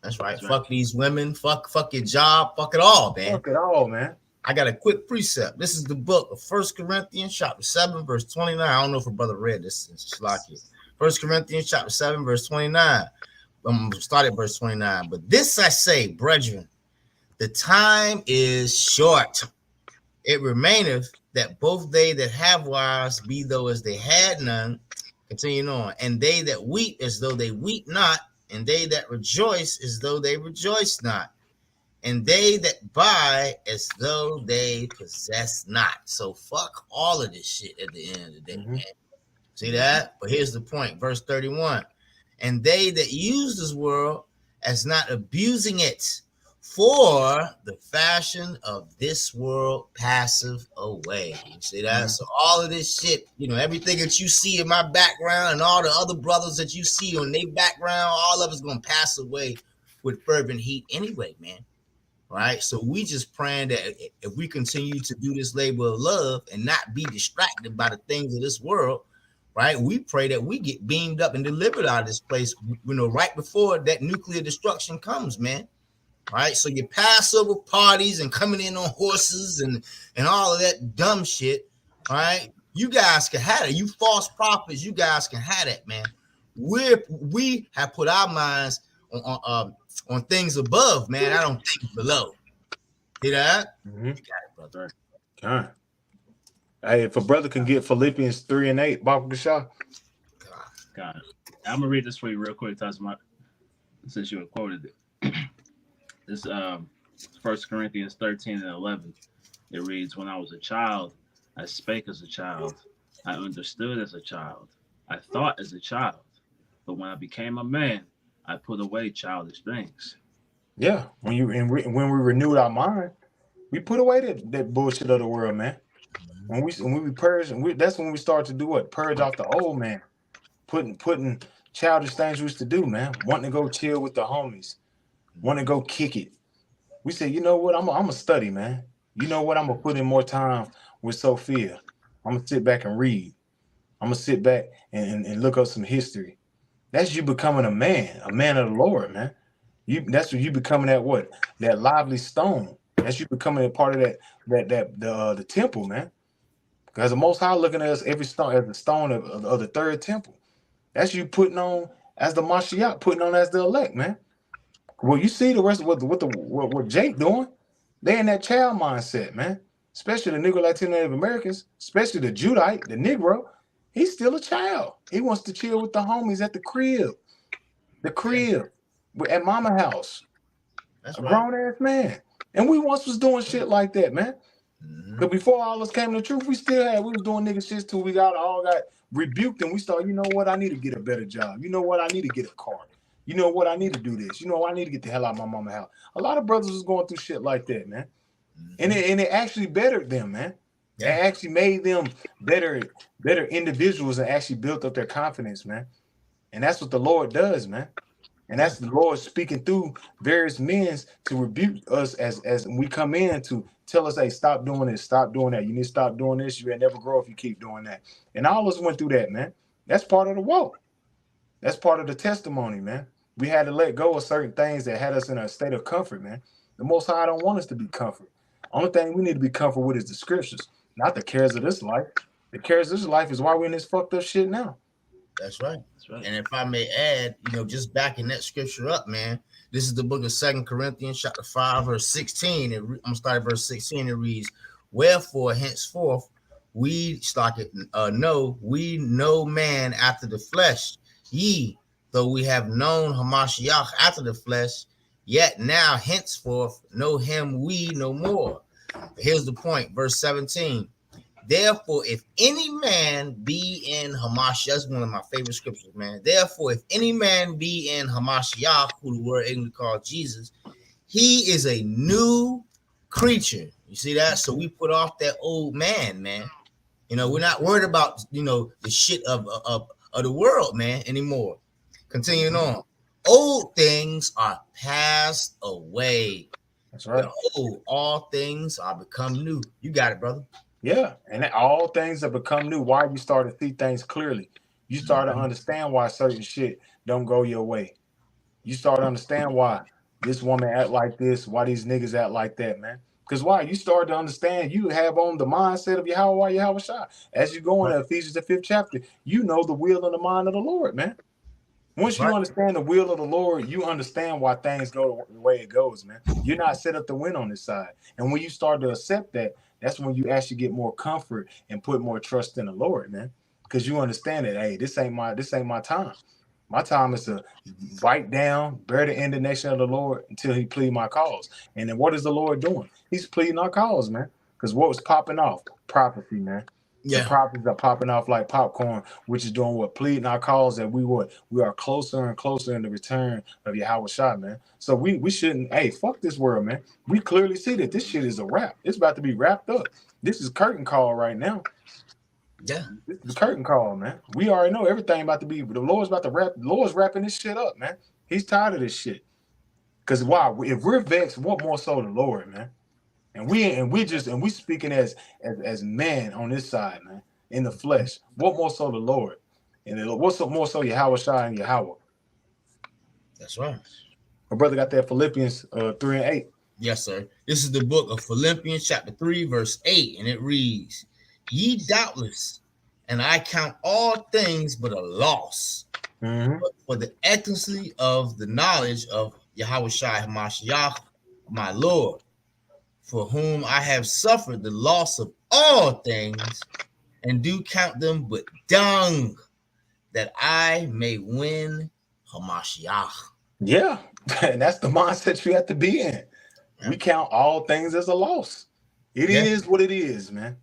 That's right. Fuck these women, fuck your job, fuck it all, man. Fuck it all, man. I got a quick precept. This is the book of 1 Corinthians chapter 7, verse 29. I don't know if a brother read this. It's like it. 1 Corinthians chapter 7, verse 29. I'm going to start at verse 29. But this I say, brethren, the time is short. It remaineth that both they that have wives be though as they had none. Continuing on. And they that weep as though they weep not. And they that rejoice as though they rejoice not. And they that buy as though they possess not. So fuck all of this shit at the end of the day, man. See that? But here's the point, verse 31. And they that use this world as not abusing it, for the fashion of this world passeth away. You see that? So all of this shit, everything that you see in my background and all the other brothers that you see on their background, all of it's gonna pass away with fervent heat anyway, man. Right? So we just praying that if we continue to do this labor of love and not be distracted by the things of this world, right? We pray that we get beamed up and delivered out of this place, right before that nuclear destruction comes, man. Right? So your Passover parties and coming in on horses and all of that dumb shit, right? You guys can have it. You false prophets, you guys can have that, man. We have put our minds on things above, man. I don't think below. See that? Mm-hmm. You got it, brother. God. Hey, if a brother can get Philippians 3:8, Baba Gashah. Got it. I'm gonna read this for you real quick, Tazma, since you quoted it. This 1 Corinthians 13:11. It reads, "When I was a child, I spake as a child. I understood as a child. I thought as a child. But when I became a man, I put away childish things." Yeah, when we renewed our mind, we put away that bullshit of the world, man. When we purge, that's when we start to do what? Purge off the old man, putting childish things we used to do, man. Wanting to go chill with the homies, want to go kick it. We say, you know what? I'm gonna study, man. You know what? I'm gonna put in more time with Sophia. I'm gonna sit back and read. I'm gonna sit back and look up some history. That's you becoming a man of the Lord, man. That's what you becoming that lively stone. That's you becoming a part of the temple, man. Because the Most High looking at us every stone as the stone of the third temple. That's you putting on as the Mashiach, putting on as the elect, man. Well, you see the rest of what Jake doing. They in that child mindset, man. Especially the Negro Latino Native Americans, especially the Judite, the Negro. He's still a child. He wants to chill with the homies at the crib. At mama house. That's a right. grown ass man. And we once was doing shit like that, man. Mm-hmm. Because before all us came to the truth, we was doing nigga shit till we all got rebuked and we started, you know what, I need to get a better job. You know what, I need to get a car. You know what, I need to do this. You know, I need to get the hell out of my mama house. A lot of brothers was going through shit like that, man. Mm-hmm. And it actually bettered them, man. Yeah. It actually made them better individuals and actually built up their confidence, man. And that's what the Lord does, man. And that's the Lord speaking through various men to rebuke us as we come in to tell us, hey, stop doing this, stop doing that. You need to stop doing this. You will never grow if you keep doing that. And all of us went through that, man. That's part of the walk. That's part of the testimony, man. We had to let go of certain things that had us in a state of comfort, man. The Most High don't want us to be comfort. Only thing we need to be comfort with is the scriptures, not the cares of this life. The cares of this life is why we're in this fucked up shit now. That's right. That's right. And if I may add, just backing that scripture up, man, this is the book of 2 Corinthians, chapter 5, verse 16. I'm going to start at verse 16. It reads, "Wherefore, henceforth, we know no man after the flesh. Ye, though we have known Hamashiach after the flesh, yet now henceforth know him we no more." Here's the point, verse 17. "Therefore, if any man be in Hamashiach," that's one of my favorite scriptures, man. "Therefore, if any man be in Hamashiach," who the word English called Jesus, "he is a new creature." You see that? So we put off that old man, man. We're not worried about, the shit of the world, man, anymore. Continuing on. "Old things are passed away." That's right. Behold, all things are become new. You got it, brother. Yeah, and all things have become new. Why you start to see things clearly. You start to understand why certain shit don't go your way. You start to understand why this woman act like this, why these niggas act like that, man. Because why? You start to understand, you have on the mindset of Yahweh Shai. As you go into Ephesians the 5th chapter, you know the will and the mind of the Lord, man. Once you understand the will of the Lord, you understand why things go the way it goes, man. You're not set up to win on this side. And when you start to accept that, that's when you actually get more comfort and put more trust in the Lord, man. Because you understand that, hey, this ain't my time. My time is to bite down, bear the indignation of the Lord until he plead my cause. And then what is the Lord doing? He's pleading our cause, man. Because what was popping off? Prophecy, man. The prophets are popping off like popcorn, which is doing what? Pleading our cause that we are closer and closer in the return of Yahweh Shai, man. So we shouldn't, hey, fuck this world, man. We clearly see that this shit is a wrap. It's about to be wrapped up. This is curtain call right now. Yeah. This is the curtain call, man. We already know everything about to be, the Lord's about to wrap, the Lord's wrapping this shit up, man. He's tired of this shit. Because why? If we're vexed, what more so the Lord, man? And we speaking as man on this side, man, in the flesh. What more so the Lord? And what's more so Yahweh Shai and Yahweh? That's right. My brother got that Philippians 3:8. Yes, sir. This is the book of Philippians chapter 3, verse 8, and it reads, "Ye doubtless, and I count all things but a loss, but for the excellency of the knowledge of Yahweh Shai HaMashiach, my Lord, for whom I have suffered the loss of all things, and do count them but dung, that I may win Hamashiach." Yeah, and that's the mindset you have to be in. We count all things as a loss. It is what it is, man.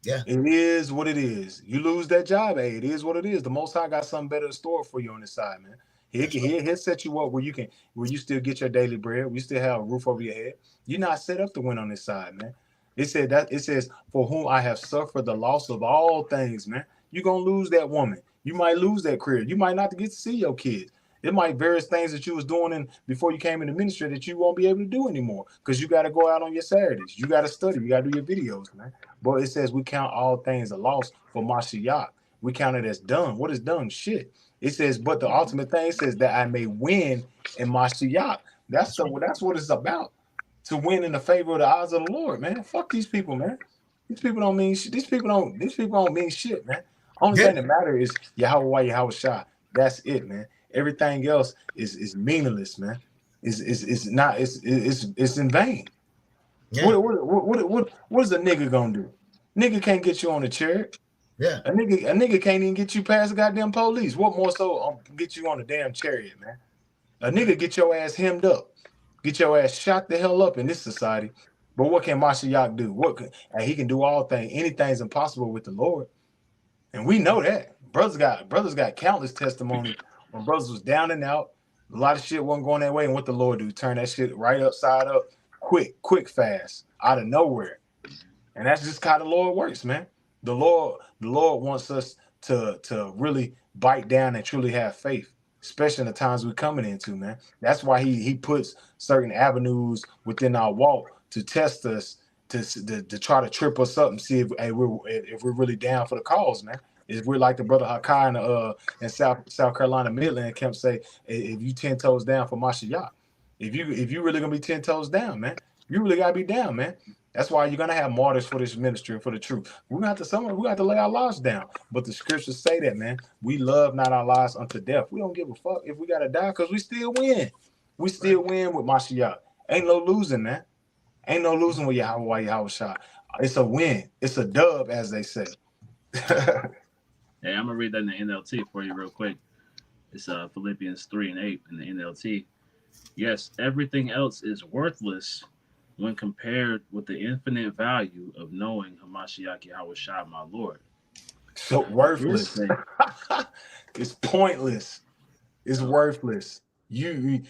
Yeah. It is what it is. You lose that job, hey, it is what it is. The Most High got something better in store for you on this side, man. He'll set you up where you still get your daily bread, we still have a roof over your head. You're not set up to win on this side, man. It says, for whom I have suffered the loss of all things, man. You're gonna lose that woman. You might lose that career. You might not get to see your kids. It might various things that you was doing before you came into ministry that you won't be able to do anymore because you got to go out on your Saturdays. You got to study. You got to do your videos, man. But it says we count all things a loss for Mashiach. We count it as done. What is done? Shit. It says, but the ultimate thing says that I may win in Mashiach. That's what it's about. To win in the favor of the eyes of the Lord, man. Fuck these people, man. These people don't mean shit. These people don't mean shit, man. Only thing that matters is Yahweh Shai. That's it, man. Everything else is meaningless, man. It's in vain. Yeah. What is a nigga gonna do? Nigga can't get you on the chariot. Yeah. A nigga can't even get you past the goddamn police. What more so get you on the damn chariot, man? A nigga get your ass hemmed up, get your ass shot the hell up in this society. But what can Mashiach do? And he can do all things. Anything's impossible with the Lord, and we know that. Brothers got countless testimony. When brothers was down and out, a lot of shit wasn't going that way. And what the Lord do? Turn that shit right upside up, quick, fast, out of nowhere. And that's just how the Lord works, man. The Lord wants us to really bite down and truly have faith, especially in the times we're coming into, man. That's why he puts certain avenues within our walk to test us, to try to trip us up and see if we're really down for the cause, man. If we're like the brother Hakai in South Carolina Midland camp say, if you 10 toes down for Mashiach, if you really gonna be 10 toes down, man, you really gotta be down, man. That's why you're gonna have martyrs for this ministry and for the truth. We got to lay our lives down. But the scriptures say that, man. We love not our lives unto death. We don't give a fuck if we gotta die because we still win. We still win with Mashiach. Ain't no losing, man. Ain't no losing with Yahweh Shai. It's a win. It's a dub, as they say. Hey, I'm gonna read that in the NLT for you real quick. It's Philippians 3:8 in the NLT. Yes, everything else is worthless when compared with the infinite value of knowing Hamashiach Yahweh Shai, my Lord. So worthless. It's pointless. It's worthless. You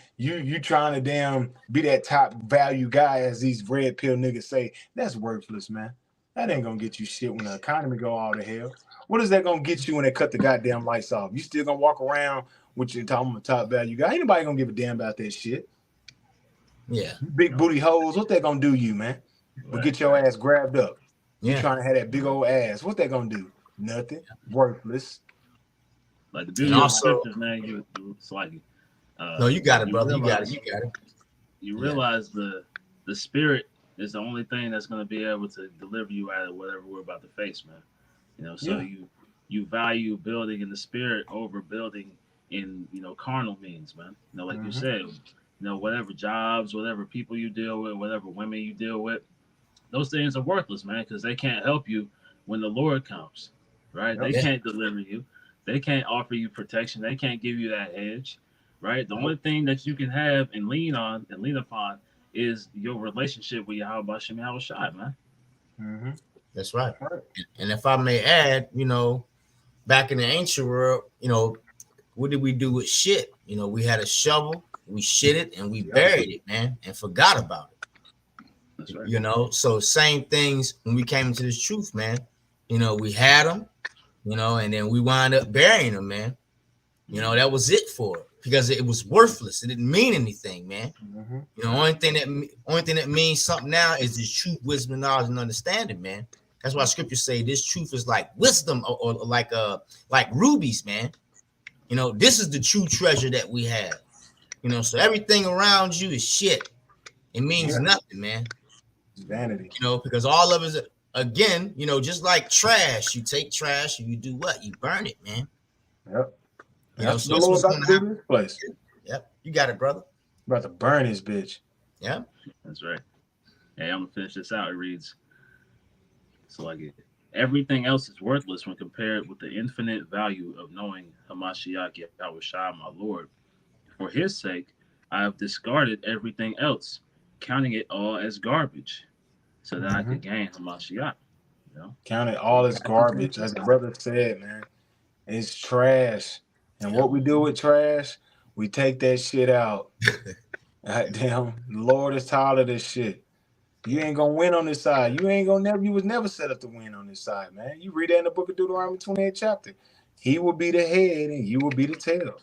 trying to damn be that top value guy, as these red pill niggas say. That's worthless, man. That ain't gonna get you shit when the economy go all to hell. What is that gonna get you when they cut the goddamn lights off? You still gonna walk around with your top value guy? Ain't nobody gonna give a damn about that shit. Yeah. Big booty hoes, what they gonna do you, man? But get your ass grabbed up. You trying to have that big old ass. What they gonna do? Nothing. Worthless. Like the beauty of scriptures, man, it's like no, you got it, brother. You got it. You realize the spirit is the only thing that's gonna be able to deliver you out of whatever we're about to face, man. You know, so you value building in the spirit over building in, carnal means, man. You know, like you said, whatever jobs, whatever people you deal with, whatever women you deal with, those things are worthless, man, because they can't help you when the Lord comes, right? They can't deliver you. They can't offer you protection. They can't give you that edge, right? The only thing that you can have and lean on and lean upon is your relationship with Yahweh Shem Yahweh Shai, man. That's right. And if I may add, back in the ancient world, what did we do with shit? We had a shovel, we shit it, and we buried it, man, and forgot about it. That's right. So same things when we came into this truth, man. We had them, and then we wound up burying them, man. That was it for it because it was worthless. It didn't mean anything, man. Mm-hmm. Only thing that means something now is the truth, wisdom, knowledge, and understanding, man. That's why scriptures say this truth is like wisdom or like rubies, man. This is the true treasure that we have. So everything around you is shit. It means nothing, man. It's vanity. Because all of it, again, just like trash, you take trash and you do what? You burn it, man. Yep. So that's what's going to happen. This place. Yep. You got it, brother. About to burn this bitch. Yeah. That's right. Hey, I'm gonna finish this out. It reads, so like everything else is worthless when compared with the infinite value of knowing Hamashiach Yahushua, my Lord. For his sake, I have discarded everything else, counting it all as garbage, so that I could gain Hamashiach. Count it all as garbage. As the brother said, man, it's trash. And what we do with trash, we take that shit out. Damn, the Lord is tired of this shit. You ain't gonna win on this side. You was never set up to win on this side, man. You read that in the book of Deuteronomy 28 chapter. He will be the head and you will be the tail.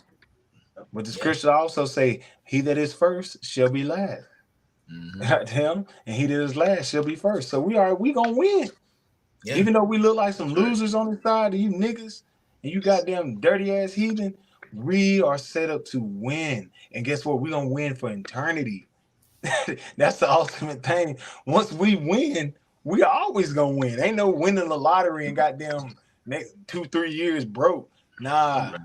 But the scripture also say, he that is first shall be last. Damn, and he that is last shall be first. So we gonna win. Yeah. Even though we look like some losers on the side of you niggas, and you goddamn dirty ass heathen, we are set up to win. And guess what? We're gonna win for eternity. That's the ultimate thing. Once we win, we are always gonna win. Ain't no winning the lottery and goddamn next 2-3 years broke. Nah,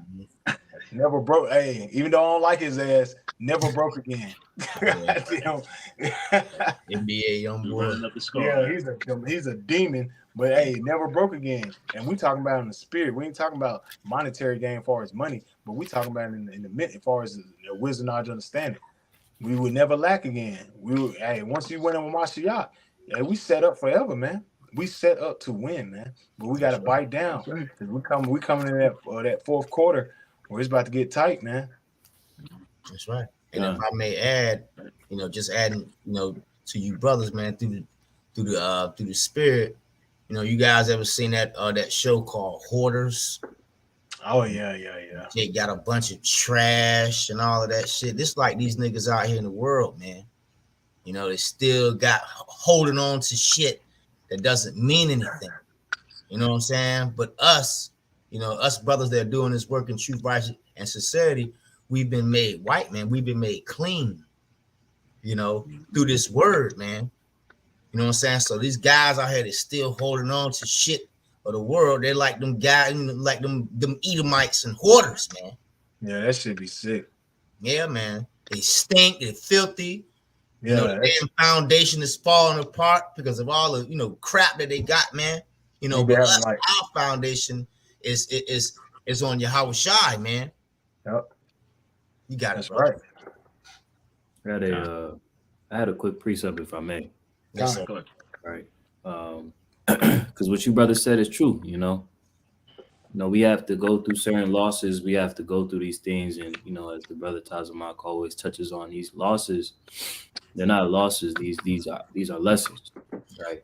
never broke. Hey, even though I don't like his ass, never broke again. NBA young boy. Yeah, he's a demon. But hey, never broke again. And we talking about in the spirit. We ain't talking about monetary gain as far as money, but we talking about in the as far as the wisdom, knowledge, understanding. We would never lack again. Once you win on Mashiach, we set up forever, man. We set up to win, man. But we gotta bite down. Because we coming in that fourth quarter where it's about to get tight, man. That's right. And if I may add, just adding, to you brothers, man, through the spirit. You guys ever seen that show called Hoarders? Oh yeah. They got a bunch of trash and all of that shit. This like these niggas out here in the world, man. They still got holding on to shit that doesn't mean anything. You know what I'm saying? But us brothers that are doing this work in truth, righteousness, and sincerity, we've been made white, man. We've been made clean, through this word, man. You know what I'm saying? So these guys out here that's still holding on to shit of the world, they're like them guys, like them Edomites and hoarders, man. Yeah, that should be sick. Yeah, man. They stink, they're filthy. Yeah, the damn foundation is falling apart because of all the crap that they got, man. But our foundation is on Yahushua, man. Yep. You got That's it, bro. Right. I had a quick precept, if I may. Yes, sir. Right. Because what you brother said is true, we have to go through certain losses. We have to go through these things. And, as the brother Tazamak always touches on, these losses, they're not losses. These are lessons, right?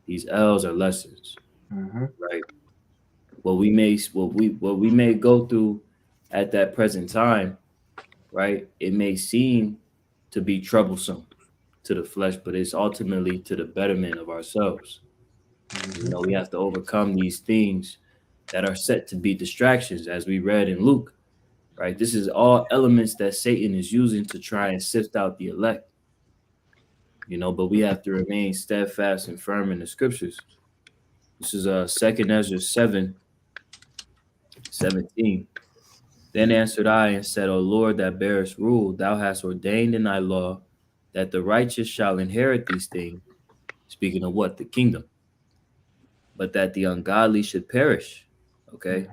These L's are lessons, right? What we may go through at that present time, right? It may seem to be troublesome to the flesh, but it's ultimately to the betterment of ourselves. We have to overcome these things that are set to be distractions, as we read in Luke, right? This is all elements that Satan is using to try and sift out the elect, but we have to remain steadfast and firm in the scriptures. This is 2 Ezra 7:17. Then answered I and said, O Lord, that bearest rule, thou hast ordained in thy law that the righteous shall inherit these things. Speaking of what? The kingdom. But that the ungodly should perish. Okay.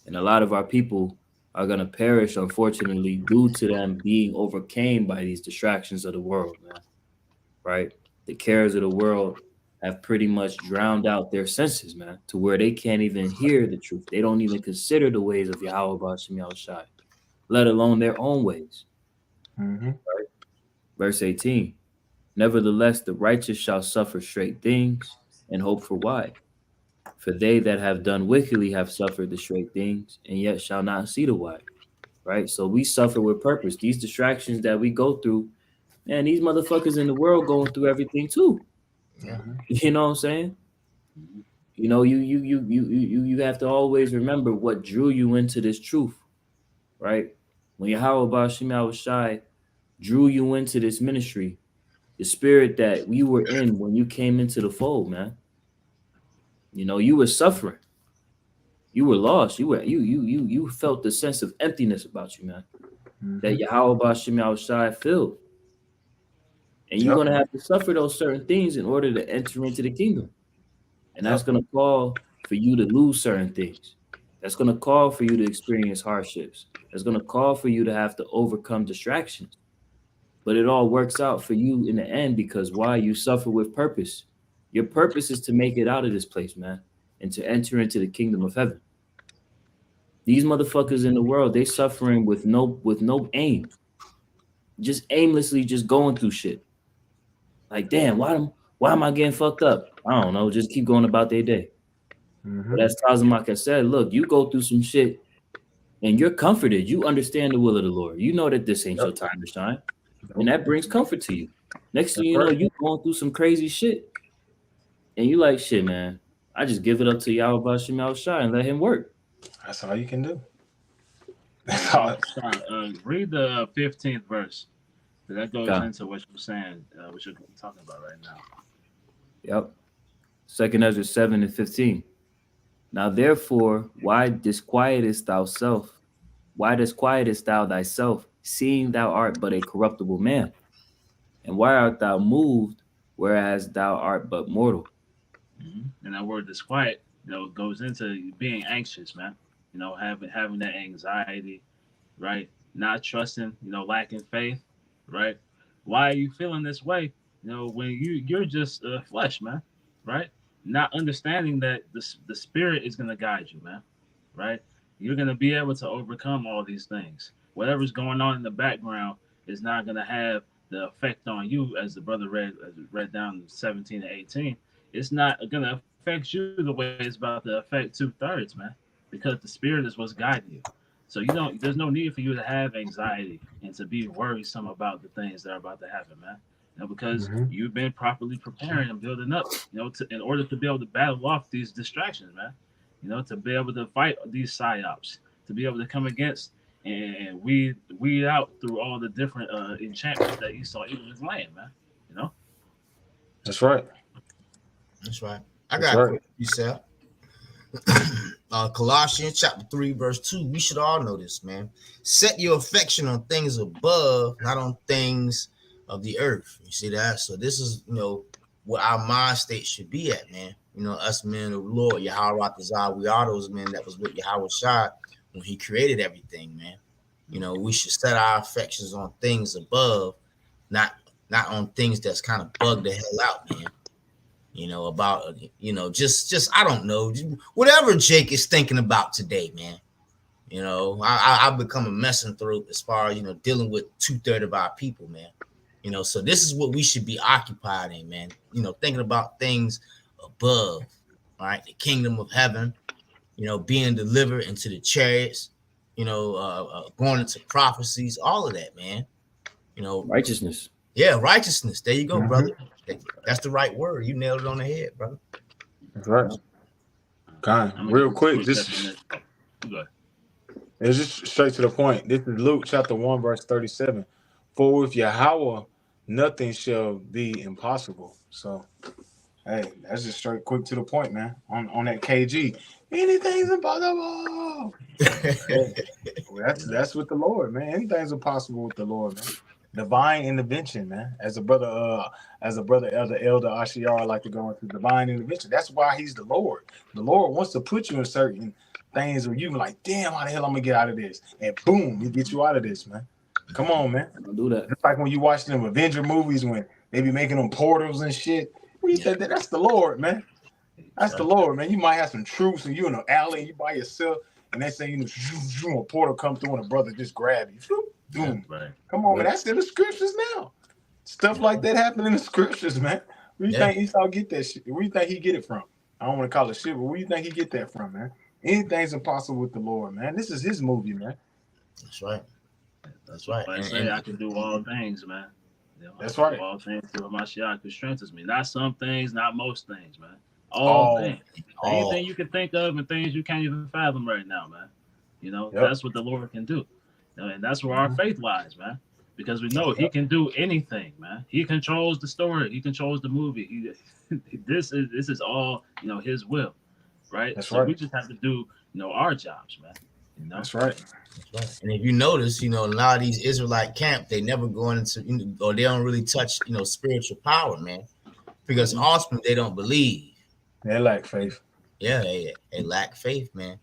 And a lot of our people are going to perish, unfortunately, due to them being overcame by these distractions of the world, man. Right? The cares of the world have pretty much drowned out their senses, man, to where they can't even hear the truth. They don't even consider the ways of Yahweh Ba'ashem Yahushai, let alone their own ways. Mm-hmm. Right? Verse 18. Nevertheless, the righteous shall suffer straight things and hope for why. For they that have done wickedly have suffered the straight things and yet shall not see the why. Right? So we suffer with purpose. These distractions that we go through, man, these motherfuckers in the world going through everything too. Yeah. You know what I'm saying? You know, you have to always remember what drew you into this truth, right? When Yahweh Ba'ashem Yahushai drew you into this ministry, the spirit that we were in when you came into the fold, man. You know, you were suffering. You were lost. You felt the sense of emptiness about you, man. Mm-hmm. That Yahweh Ba'ashem Yahushai filled. And you're going to have to suffer those certain things in order to enter into the kingdom. And that's going to call for you to lose certain things. That's going to call for you to experience hardships. That's going to call for you to have to overcome distractions. But it all works out for you in the end because why? You suffer with purpose. Your purpose is to make it out of this place, man, and to enter into the kingdom of heaven. These motherfuckers in the world, they suffering with no aim. Just aimlessly just going through shit. Like, damn, why am I getting fucked up? I don't know. Just keep going about their day. Mm-hmm. But as Tazamaka said, look, you go through some shit and you're comforted. You understand the will of the Lord. You know that this ain't your time to shine. And that brings comfort to you. Next thing you know, you going through some crazy shit. And you like, shit, man, I just give it up to Yahweh Ba'ashem Yahushai and let him work. That's all you can do. Read the 15th verse. That goes God. into what you're saying, what you're talking about right now. Yep. 2 Ezra 7:15. Now therefore, why disquietest thou thyself, seeing thou art but a corruptible man? And why art thou moved, whereas thou art but mortal? Mm-hmm. And that word disquiet, goes into being anxious, man. Having that anxiety, right? Not trusting, lacking faith, right? Why are you feeling this way? When you're just flesh, man, right? Not understanding that the spirit is going to guide you, man, right? You're going to be able to overcome all these things. Whatever's going on in the background is not going to have the effect on you, as the brother read down 17 to 18. It's not going to affect you the way it's about to affect 2/3, man, because the spirit is what's guiding you. So there's no need for you to have anxiety and to be worrisome about the things that are about to happen, man. Because you've been properly preparing and building up, in order to be able to battle off these distractions, man. To be able to fight these psyops, to be able to come against and weed out through all the different enchantments that Esau even is laying, man. That's right. That's right. I got a quick precept. Colossians chapter 3, verse 2. We should all know this, man. Set your affection on things above, not on things of the earth. You see that? So this is, what our mind state should be at, man. Us men of the Lord, Yahweh Ratazah, we are those men that was with Yahweh Shai when he created everything, man. We should set our affections on things above, not on things that's kind of bugged the hell out, man. About, just I don't know, whatever Jake is thinking about today, man. I've become a misanthrope as far as, dealing with 2/3 of our people, man. So this is what we should be occupied in, man. Thinking about things above, right? The kingdom of heaven, being delivered into the chariots, going into prophecies, all of that, man. Righteousness. Yeah, righteousness. There you go, brother. That's the right word. You nailed it on the head, brother. That's right. Real quick, it's just straight to the point. This is Luke chapter 1, verse 37. For with Yahweh, nothing shall be impossible. So, hey, that's just straight quick to the point, man. On that KG, anything's impossible. That's with the Lord, man. Anything's impossible with the Lord, man. Divine intervention, man. As a brother Elder Ashiar like to go into divine intervention. That's why he's the Lord. The Lord wants to put you in certain things where you be like, damn, how the hell I'm gonna get out of this? And boom, he get you out of this, man. Come on, man. Don't do that. It's like when you watch them Avenger movies when they be making them portals and shit. Where you think that's the Lord, man? That's the Lord, man. You might have some troops and you in an alley and you by yourself, and they say a portal come through and a brother just grab you. Boom. Right. Come on, man. That's in the scriptures now. Stuff like that happen in the scriptures, man. Where you think Esau get that shit? Where you think he get it from? I don't want to call it shit, but where you think he get that from, man? Anything's impossible with the Lord, man. This is his movie, man. That's right. That's right. Like I say, I can do all things, man. You know, that's I can right. do all things through Mashiach who strengthens me. Not some things, not most things, man. All things. Anything you can think of and things you can't even fathom right now, man. You know, that's what the Lord can do. And that's where our faith lies, man. Because we know he can do anything, man. He controls the story. He controls the movie. This is all, you know, his will, right? That's so right. we just have to do, you know, our jobs, man. You know? That's right. That's right. And if you notice, you know, a lot of these Israelite camp, they never go into, you know, or they don't really touch, you know, spiritual power, man. Because often they don't believe. They lack faith. Yeah, they lack faith, man.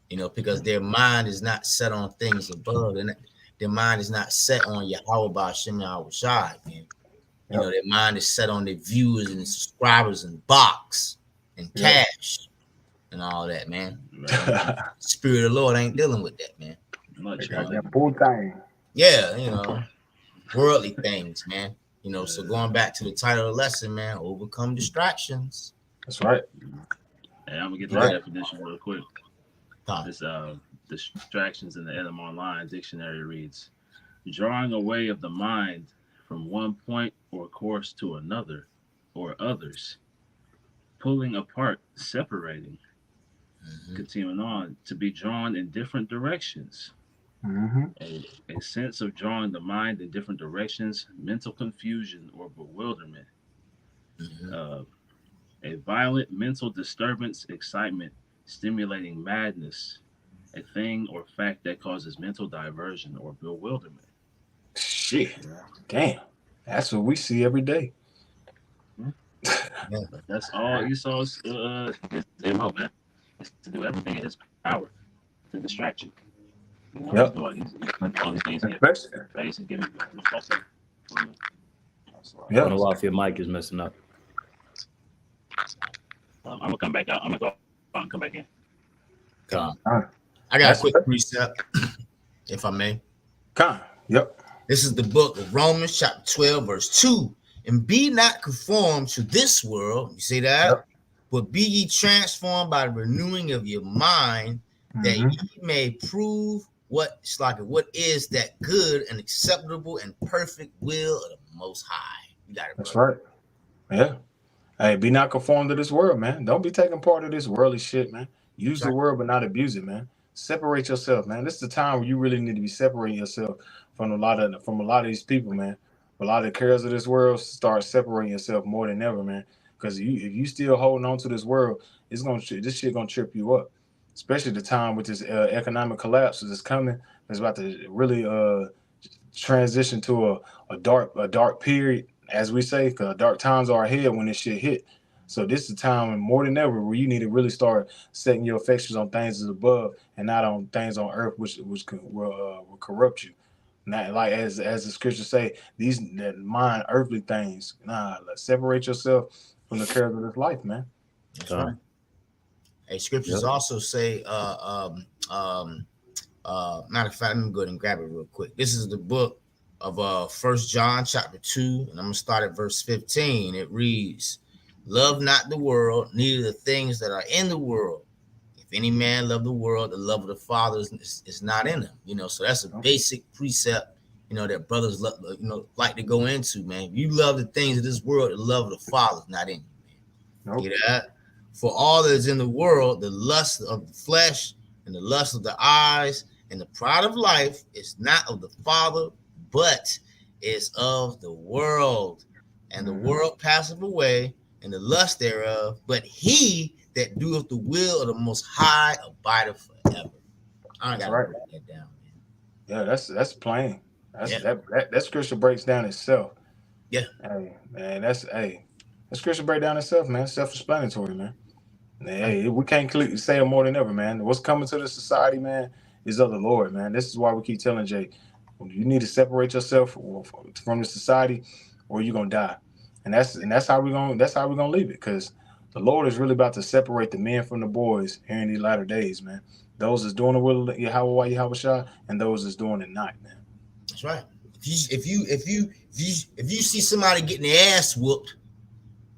You know, because their mind is not set on things above, and their mind is not set on Yahweh B'Shem Yahweh Shai, man. You know, their mind is set on their viewers and subscribers and box and cash and all that, man. Spirit of the Lord ain't dealing with that, man. Yeah, you know, worldly things, man. You know, so going back to the title of the lesson, man, overcome distractions. That's right. Hey, I'm gonna get the definition real quick. This distractions in the Edom Online dictionary reads: drawing away of the mind from one point or course to another or others, pulling apart, separating. Continuing on, to be drawn in different directions. A sense of drawing the mind in different directions, mental confusion or bewilderment. A violent mental disturbance, excitement, stimulating madness, a thing or fact that causes mental diversion or bewilderment. Shit. Damn. That's what we see every day. That's all Esau's MO, man. It's to do everything in his power to distract you. Yep. All these things in Especially. your face and give you I don't know if your mic is messing up. I'm gonna come back out. I'm gonna go out and come back in. I got a quick precept, if I may. Yep. This is the book of Romans, chapter 12, verse 2. And be not conformed to this world. You see that? Yep. But be ye transformed by the renewing of your mind, that ye may prove what is that good and acceptable and perfect will of the Most High. You got it, That's right. Yeah. Hey, be not conformed to this world, man. Don't be taking part of this worldly shit, man. Use the word, but not abuse it, man. Separate yourself, man. This is the time where you really need to be separating yourself from a lot of these people, man. A lot of the cares of this world, start separating yourself more than ever, man. Because if you still holding on to this world, this shit gonna trip you up. Especially the time with this economic collapse that's coming. It's about to really transition to a dark period, as we say, because dark times are ahead when this shit hit. So this is the time more than ever where you need to really start setting your affections on things above and not on things on earth, which will corrupt you. Not like as the scriptures say, that mind earthly things. Separate yourself from the cares of this life, man. That's right. Hey, scriptures also say, matter of fact, let me go ahead and grab it real quick. This is the book of 1 John chapter 2, and I'm gonna start at verse 15. It reads, love not the world, neither the things that are in the world. If any man love the world, the love of the Father is not in him. You know, so that's a basic precept, you know, that brothers like to go into, man. If you love the things of this world, the love of the Father is not in you, man. Nope. Get that? For all that is in the world, the lust of the flesh and the lust of the eyes and the pride of life is not of the Father, but is of the world. And the world passeth away, and the lust thereof, but he that doeth the will of the Most High abideth forever. I gotta write that down, man. Yeah, that's plain. That scripture breaks down itself. Yeah. Hey, man, that scripture break down itself, man. Self-explanatory, man. Hey, we can't say it more than ever, man. What's coming to the society, man, is of the Lord, man. This is why we keep telling Jay, you need to separate yourself from the society, or you're gonna die. And that's how we're gonna leave it, because the Lord is really about to separate the men from the boys here in these latter days, man. Those that's doing the will of Yahweh Shah, and those that's doing it not, man. That's right. If you see somebody getting their ass whooped,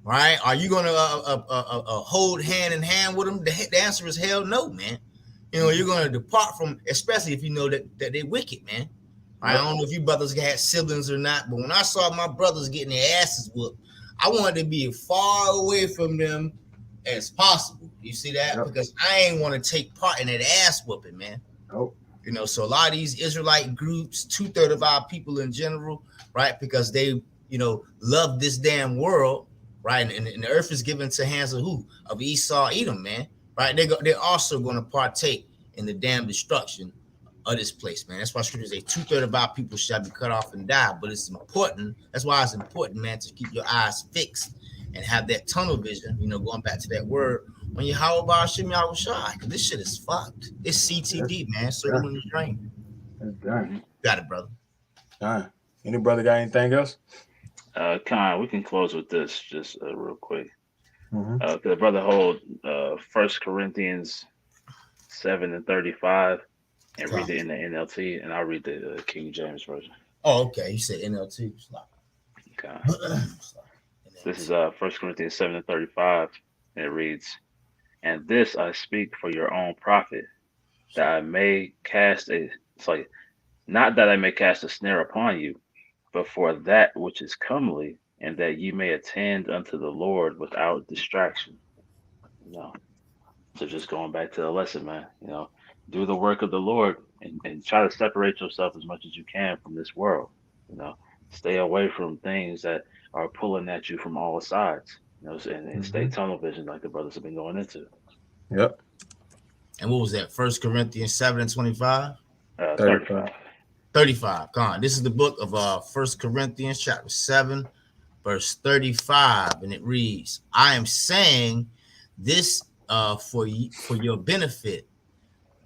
right? Are you gonna hold hand in hand with them? The answer is hell no, man. You know, you're gonna depart from, especially if you know that they're wicked, man. Right? I don't know if you brothers had siblings or not, but when I saw my brothers getting their asses whooped, I wanted to be as far away from them as possible. You see that? Yep. Because I ain't want to take part in that ass whooping, man. Nope. You know, so a lot of these Israelite groups, 2/3 of our people in general, right? Because they, you know, love this damn world, right? And the earth is given to hands of who? Of Esau, Edom, man, right? They're also going to partake in the damn destruction of this place, man. That's why scriptures say 2/3 of our people shall be cut off and die. But it's important. That's why it's important, man, to keep your eyes fixed and have that tunnel vision, you know, going back to that word, when you how about Hashem Yahweh Shai, because this shit is fucked. It's CTD, man. Circle in the drain. That's done. Got it, brother. Any brother got anything else? Khan, we can close with this just real quick. The brother hold 1 Corinthians 7:35 and read it in the NLT, and I'll read the King James version. Oh, okay. You said NLT. Okay. This is 1 Corinthians 7:35, and it reads, "And this I speak for your own profit, that I may cast not that I may cast a snare upon you, but for that which is comely, and that ye may attend unto the Lord without distraction." You know, so just going back to the lesson, man, you know, do the work of the Lord and try to separate yourself as much as you can from this world. You know, stay away from things that are pulling at you from all sides. You know, and stay tunnel vision like the brothers have been going into. Yep. And what was that? 1 Corinthians 7:25? 35. 35. Come on. This is the book of 1 Corinthians chapter 7, verse 35, and it reads, "I am saying this for your benefit,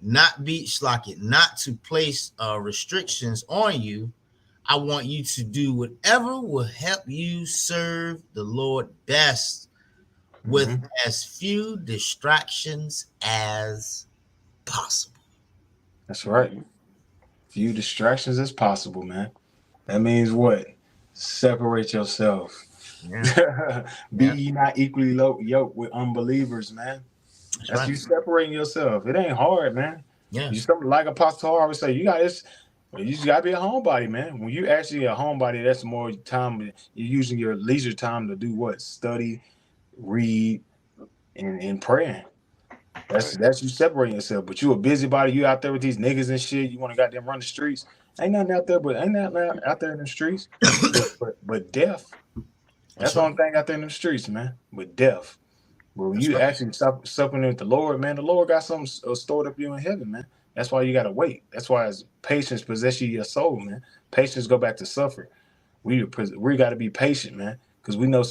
not to place restrictions on you. I want you to do whatever will help you serve the Lord best with as few distractions as possible." That's right. Few distractions as possible, man. That means what? Separate yourself. Yeah. Be ye not equally yoked with unbelievers, man. That's right. You separating yourself. It ain't hard, man. Yeah. You something like Apostle Har would say, you just gotta be a homebody, man. When you actually a homebody, that's more time you're using your leisure time to do what? Study, read, and praying. That's you separating yourself. But you a busybody, you out there with these niggas and shit, you want to goddamn run the streets. Ain't nothing out there out there in the streets. but death. That's the only thing out there in the streets, man. But death. But when you actually stop supping with the Lord, man, the Lord got something stored up you in heaven, man. That's why you gotta wait. That's why it's patience possess your soul, man. Patience go back to suffer. We gotta be patient, man, because we know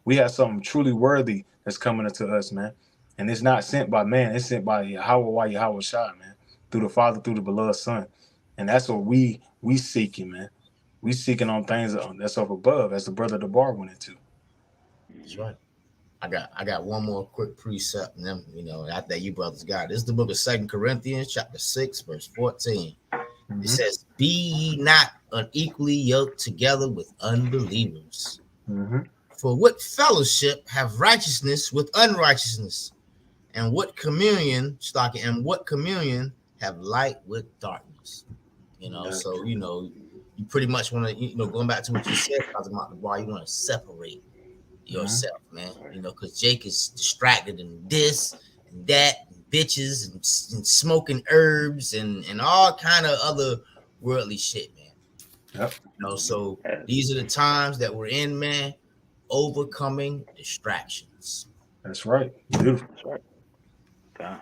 we have something truly worthy that's coming into us, man. And it's not sent by man, it's sent by Yahweh Shai, man, through the Father, through the beloved Son. And that's what we seeking, man. We seeking on things that's up above, as the brother DeBar went into. That's right. I got one more quick precept, and then, you know, after that, you brothers got it. This is the book of 2 Corinthians, chapter 6, verse 14. It says, "Be ye not unequally yoked together with unbelievers. For what fellowship have righteousness with unrighteousness? And what communion have light with darkness?" You know, so, you know, you pretty much want to, you know, going back to what you said, you want to separate yourself, man. You know, because Jake is distracted in this and that, and bitches and smoking herbs and all kind of other worldly shit, man. Yep. You know, so these are the times that we're in, man. Overcoming distractions. That's right. Beautiful. That's right. Okay.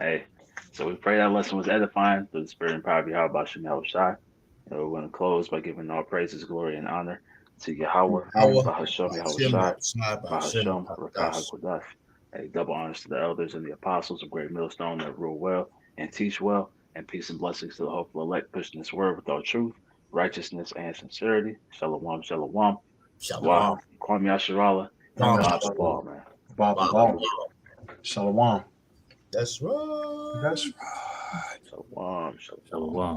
Hey, so we pray that lesson was edifying through the spirit and power of Yahweh Shai. Shai. We're going to close by giving all praises, glory, and honor to Yahweh, Bahashem, Yahweh Shai, Bahashem, Rakah HaKodash. Hey, double honors to the elders and the apostles of Great Millstone that rule well and teach well, and peace and blessings to the hopeful elect pushing this word with all truth, righteousness, and sincerity. Shalom, shalom. Shalom. Wow. Kwame Asharala. Kwame Bob Asharala. Ball, man. Bob the Wow. Ball. Shalom. That's right. That's right. Shalom. Shalom.